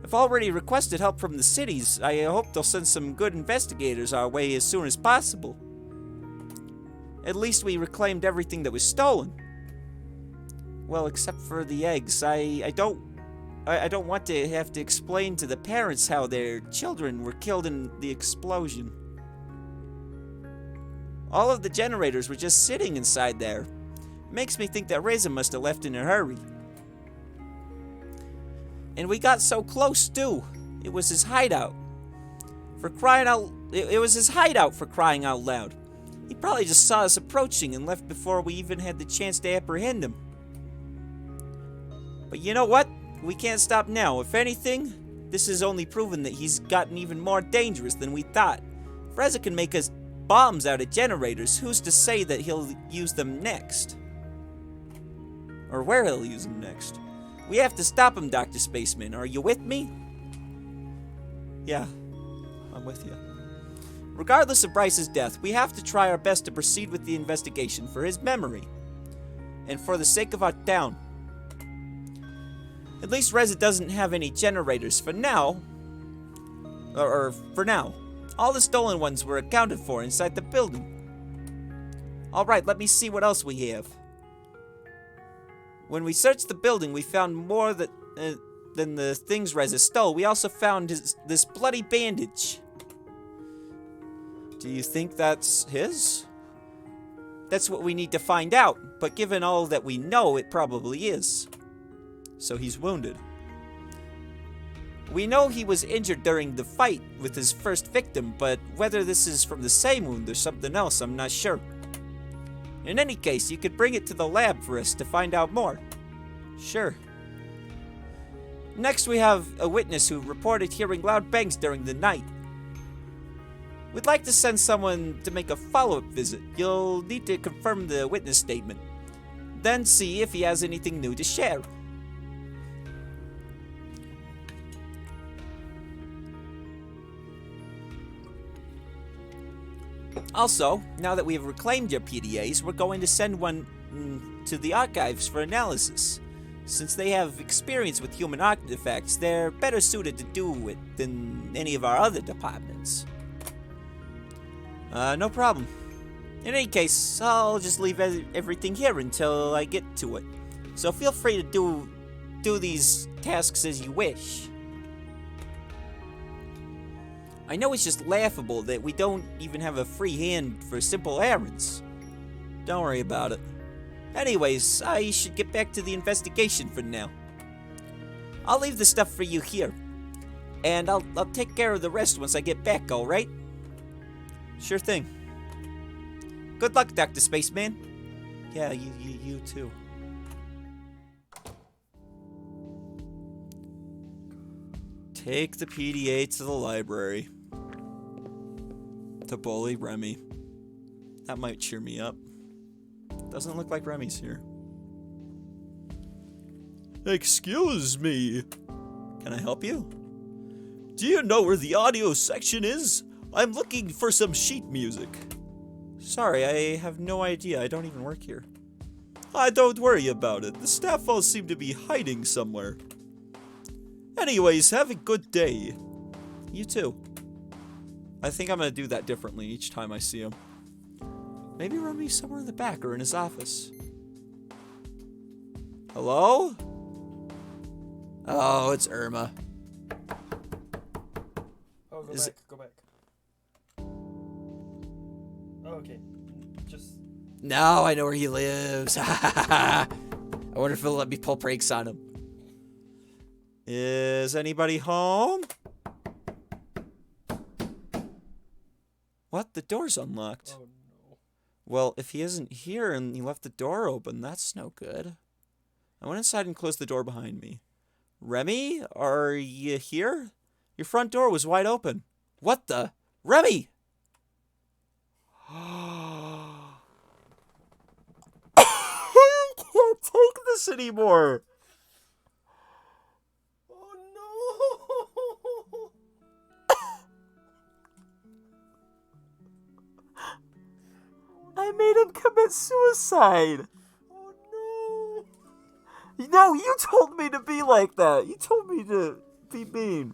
I've already requested help from the cities. I hope they'll send some good investigators our way as soon as possible. At least we reclaimed everything that was stolen. Well, except for the eggs. I don't want to have to explain to the parents how their children were killed in the explosion. All of the generators were just sitting inside there. Makes me think that Reza must have left in a hurry. And we got so close, too. It was his hideout. It was his hideout, for crying out loud. He probably just saw us approaching and left before we even had the chance to apprehend him. But you know what? We can't stop now. If anything, this has only proven that he's gotten even more dangerous than we thought. If Reza can make us bombs out of generators, who's to say that he'll use them next? Or where he'll use them next? We have to stop him, Dr. Spaceman. Are you with me? Yeah, I'm with you. Regardless of Bryce's death, we have to try our best to proceed with the investigation for his memory. And for the sake of our town. At least Reza doesn't have any generators for now. Or for now. All the stolen ones were accounted for inside the building. Alright, let me see what else we have. When we searched the building, we found more than the things Reza stole. We also found this bloody bandage. Do you think that's his? That's what we need to find out, but given all that we know, it probably is. So he's wounded. We know he was injured during the fight with his first victim, but whether this is from the same wound or something else, I'm not sure. In any case, you could bring it to the lab for us to find out more. Sure. Next, we have a witness who reported hearing loud bangs during the night. We'd like to send someone to make a follow-up visit. You'll need to confirm the witness statement. Then see if he has anything new to share. Also, now that we have reclaimed your PDAs, we're going to send one to the archives for analysis. Since they have experience with human artifacts, they're better suited to do it than any of our other departments. No problem. In any case, I'll just leave everything here until I get to it. So feel free to do these tasks as you wish. I know it's just laughable that we don't even have a free hand for simple errands. Don't worry about it. Anyways, I should get back to the investigation for now. I'll leave the stuff for you here. And I'll take care of the rest once I get back, alright? Sure thing. Good luck, Dr. Spaceman. Yeah, you too. Take the PDA to the library. To bully Remy. That might cheer me up. Doesn't look like Remy's here. Excuse me. Can I help you? Do you know where the audio section is? I'm looking for some sheet music. Sorry, I have no idea. I don't even work here. Don't worry about it. The staff all seem to be hiding somewhere. Anyways, have a good day. You too. I think I'm gonna do that differently each time I see him. Maybe Remy's somewhere in the back or in his office. Hello? Oh, it's Irma. Oh, go back. Oh, okay. Just... Now I know where he lives. I wonder if he'll let me pull pranks on him. Is anybody home? What? The door's unlocked. Oh, no. Well, if he isn't here and he left the door open, that's no good. I went inside and closed the door behind me. Remy, are you here? Your front door was wide open. What the? Remy! I can't take this anymore. Oh, no! I made him commit suicide. Oh, no! No, you told me to be like that. You told me to be mean.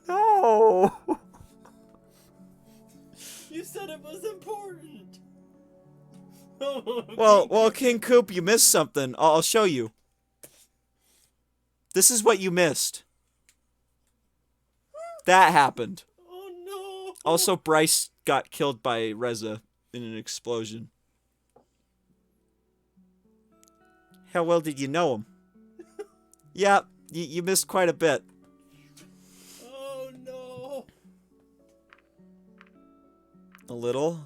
No. it was important. Well, King Coop, you missed something. I'll show you. This is what you missed. That happened. Oh no. Also, Bryce got killed by Reza in an explosion. How well did you know him? Yeah, you missed quite a bit. Oh no. A little?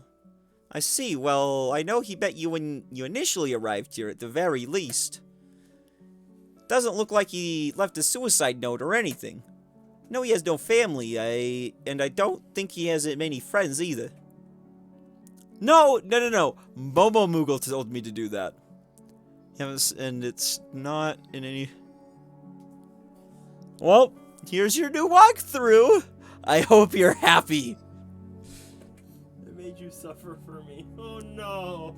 I see. Well, I know he met you when you initially arrived here, at the very least. Doesn't look like he left a suicide note or anything. No, he has no family, and I don't think he has many friends either. No! Momo Moogle told me to do that. Yes, and it's not in any... Well, here's your new walkthrough! I hope you're happy. It made you suffer for me. Oh no.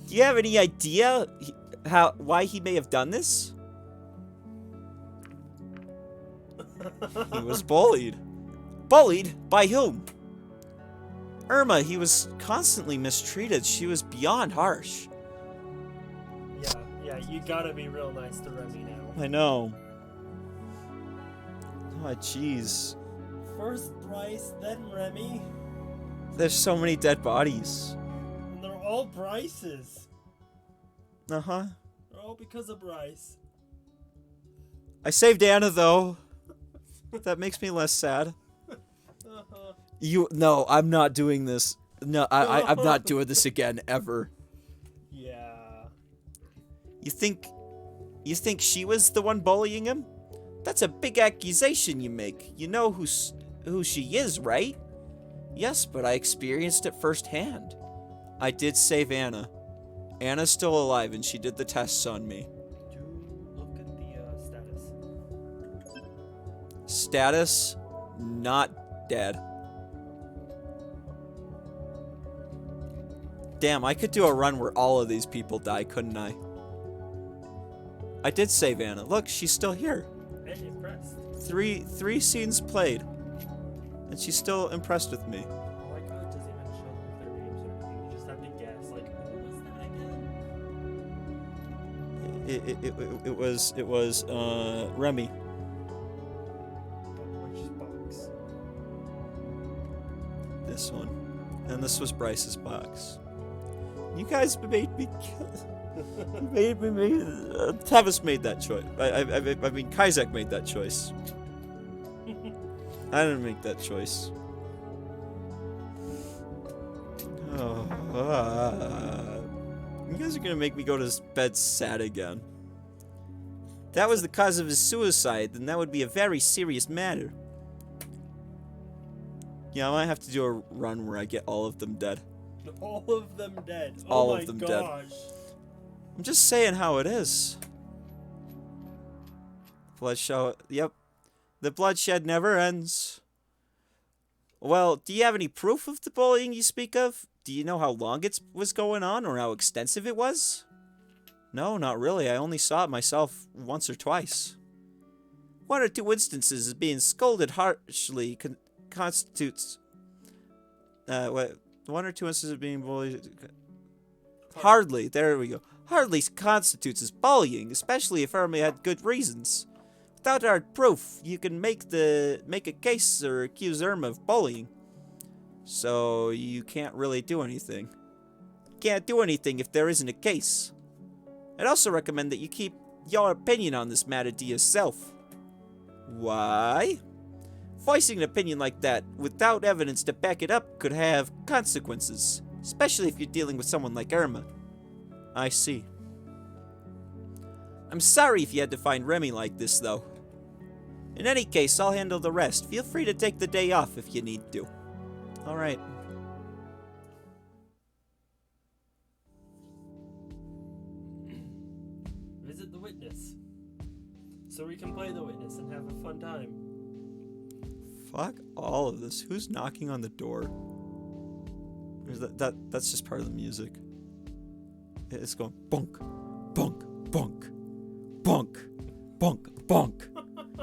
Do you have any idea why he may have done this? He was bullied. Bullied? By whom? Irma, he was constantly mistreated. She was beyond harsh. Yeah, you gotta be real nice to Remy now. I know. Oh, jeez. First Bryce, then Remy. There's so many dead bodies. And they're all Bryce's. Uh-huh. They're all because of Bryce. I saved Anna, though. That makes me less sad. No, I'm not doing this. No, I'm not doing this again, ever. Yeah. You think she was the one bullying him? That's a big accusation you make. You know who she is, right? Yes, but I experienced it firsthand. I did save Anna. Anna's still alive, and she did the tests on me. Do look at the status. Status, not dead. Damn, I could do a run where all of these people die, couldn't I? I did save Anna. Look, she's still here. And impressed. Three scenes played. And she's still impressed with me. Oh my god, it doesn't even show like their names or anything. You just have to guess, like, who was that again? It was Remy. Which box? This one. And this was Bryce's box. You guys made me Tavis made that choice. I mean, Kyzekk made that choice. I didn't make that choice. You guys are gonna make me go to bed sad again. If that was the cause of his suicide, then that would be a very serious matter. Yeah, I might have to do a run where I get all of them dead. All of them dead. All oh of them my dead. gosh. I'm just saying how it is. Bloodshed. Yep. The bloodshed never ends. Well, do you have any proof of the bullying you speak of? Do you know how long it was going on or how extensive it was? No, not really. I only saw it myself once or twice. One or two instances of being scolded harshly constitutes... One or two instances of being bullied... Hardly. There we go. Hardly constitutes as bullying, especially if Irma had good reasons. Without hard proof, you can make a case or accuse Irma of bullying. So you can't really do anything. Can't do anything if there isn't a case. I'd also recommend that you keep your opinion on this matter to yourself. Why? Voicing an opinion like that without evidence to back it up could have consequences, especially if you're dealing with someone like Irma. I see. I'm sorry if you had to find Remy like this, though. In any case, I'll handle the rest. Feel free to take the day off if you need to. Alright. Visit the witness. So we can play the witness and have a fun time. Fuck all of this. Who's knocking on the door? Or is that's just part of the music. It's going bonk, bonk, bonk, bonk, bonk, bonk.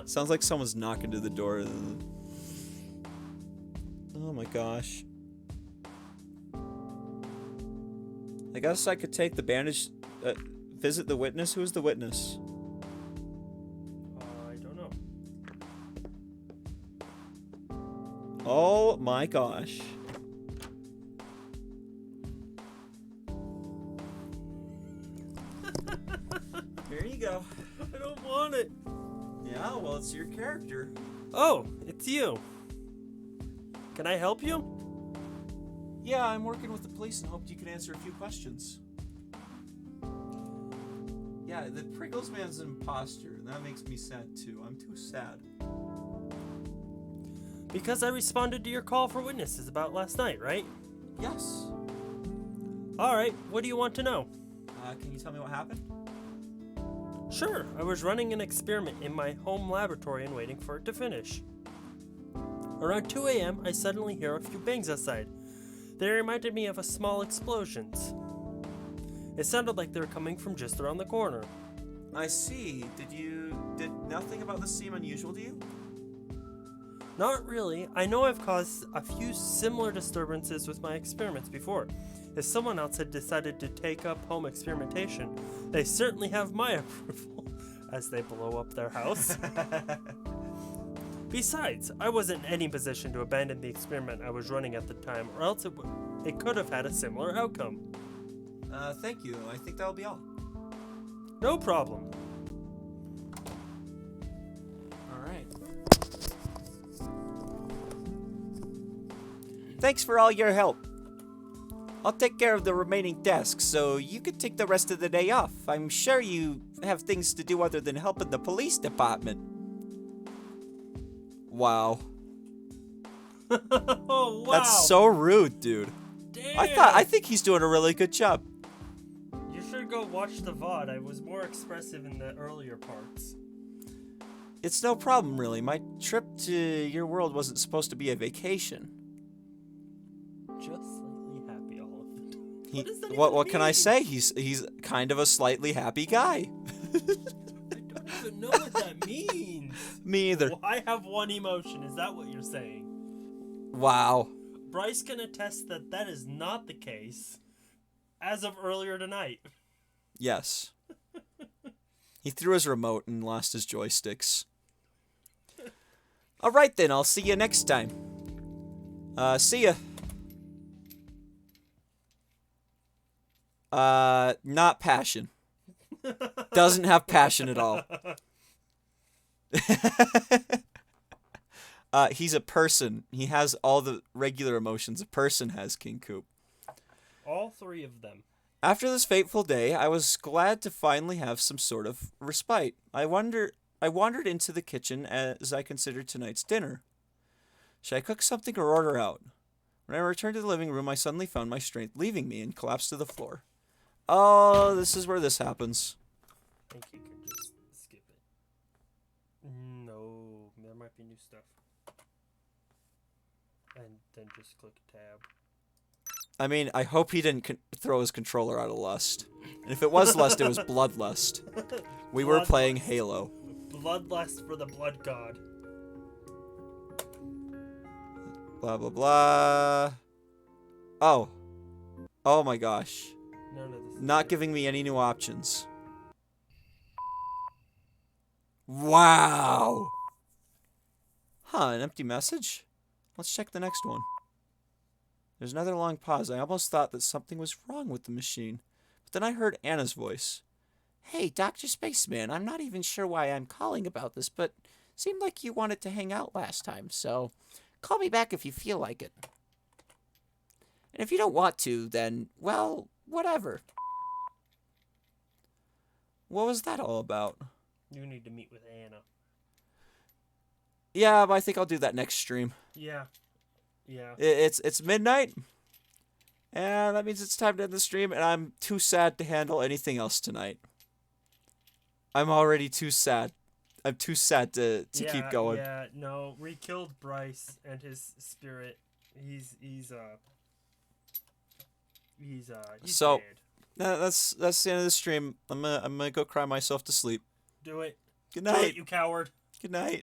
Sounds like someone's knocking to the door. Oh my gosh. I guess I could take the bandage, visit the witness. Who's the witness? I don't know. Oh my gosh. Here you go. I don't want it. Yeah, well, it's your character. Oh, it's you. Can I help you? Yeah, I'm working with the police and hoped you could answer a few questions. Yeah, the Pringles man's an imposter, and that makes me sad too. I'm too sad. Because I responded to your call for witnesses about last night, right? Yes. Alright, what do you want to know? Can you tell me what happened? Sure, I was running an experiment in my home laboratory and waiting for it to finish. Around 2 a.m., I suddenly hear a few bangs outside. They reminded me of small explosions. It sounded like they were coming from just around the corner. I see. Did nothing about this seem unusual to you? Not really. I know I've caused a few similar disturbances with my experiments before. If someone else had decided to take up home experimentation, they certainly have my approval as they blow up their house. Besides, I wasn't in any position to abandon the experiment I was running at the time, or else it could have had a similar outcome. Thank you. I think that'll be all. No problem. Alright. Thanks for all your help. I'll take care of the remaining desks, so you can take the rest of the day off. I'm sure you have things to do other than helping the police department. Wow. Oh, wow. That's so rude, dude. Damn. I think he's doing a really good job. You should go watch the VOD. I was more expressive in the earlier parts. It's no problem, really. My trip to your world wasn't supposed to be a vacation. Just slightly happy all of the time. He, What does that even what can I mean? say? He's kind of a slightly happy guy. I don't even know what that means. Me either. Well, I have one emotion. Is that what you're saying? Wow. Bryce can attest that that is not the case as of earlier tonight. Yes. He threw his remote and lost his joysticks. Alright then, I'll see you next time. See ya. Not passion. Doesn't have passion at all. He's a person. He has all the regular emotions a person has, King Coop. All three of them. After this fateful day, I was glad to finally have some sort of respite. I wandered into the kitchen as I considered tonight's dinner. Should I cook something or order out? When I returned to the living room, I suddenly found my strength leaving me and collapsed to the floor. Oh, this is where this happens. I think you could just skip it. No, there might be new stuff. And then just click tab. I mean, I hope he didn't throw his controller out of lust. And if it was lust, it was bloodlust. We were playing Halo. Bloodlust for the blood god. Blah, blah, blah. Oh. Oh my gosh. None of this. Not giving me any new options. Wow. Huh, an empty message? Let's check the next one. There's another long pause. I almost thought that something was wrong with the machine. But then I heard Anna's voice. Hey, Dr. Spaceman, I'm not even sure why I'm calling about this, but seemed like you wanted to hang out last time, so call me back if you feel like it. And if you don't want to, then, well, whatever. What was that all about? You need to meet with Anna. Yeah, but I think I'll do that next stream. Yeah. Yeah. It's midnight, and that means it's time to end the stream, and I'm too sad to handle anything else tonight. I'm already too sad. I'm too sad to keep going. Yeah, no, we killed Bryce and his spirit. He's So, dead. that's the end of the stream. I'm gonna go cry myself to sleep. Do it. Good Do night. it, you coward. Good night.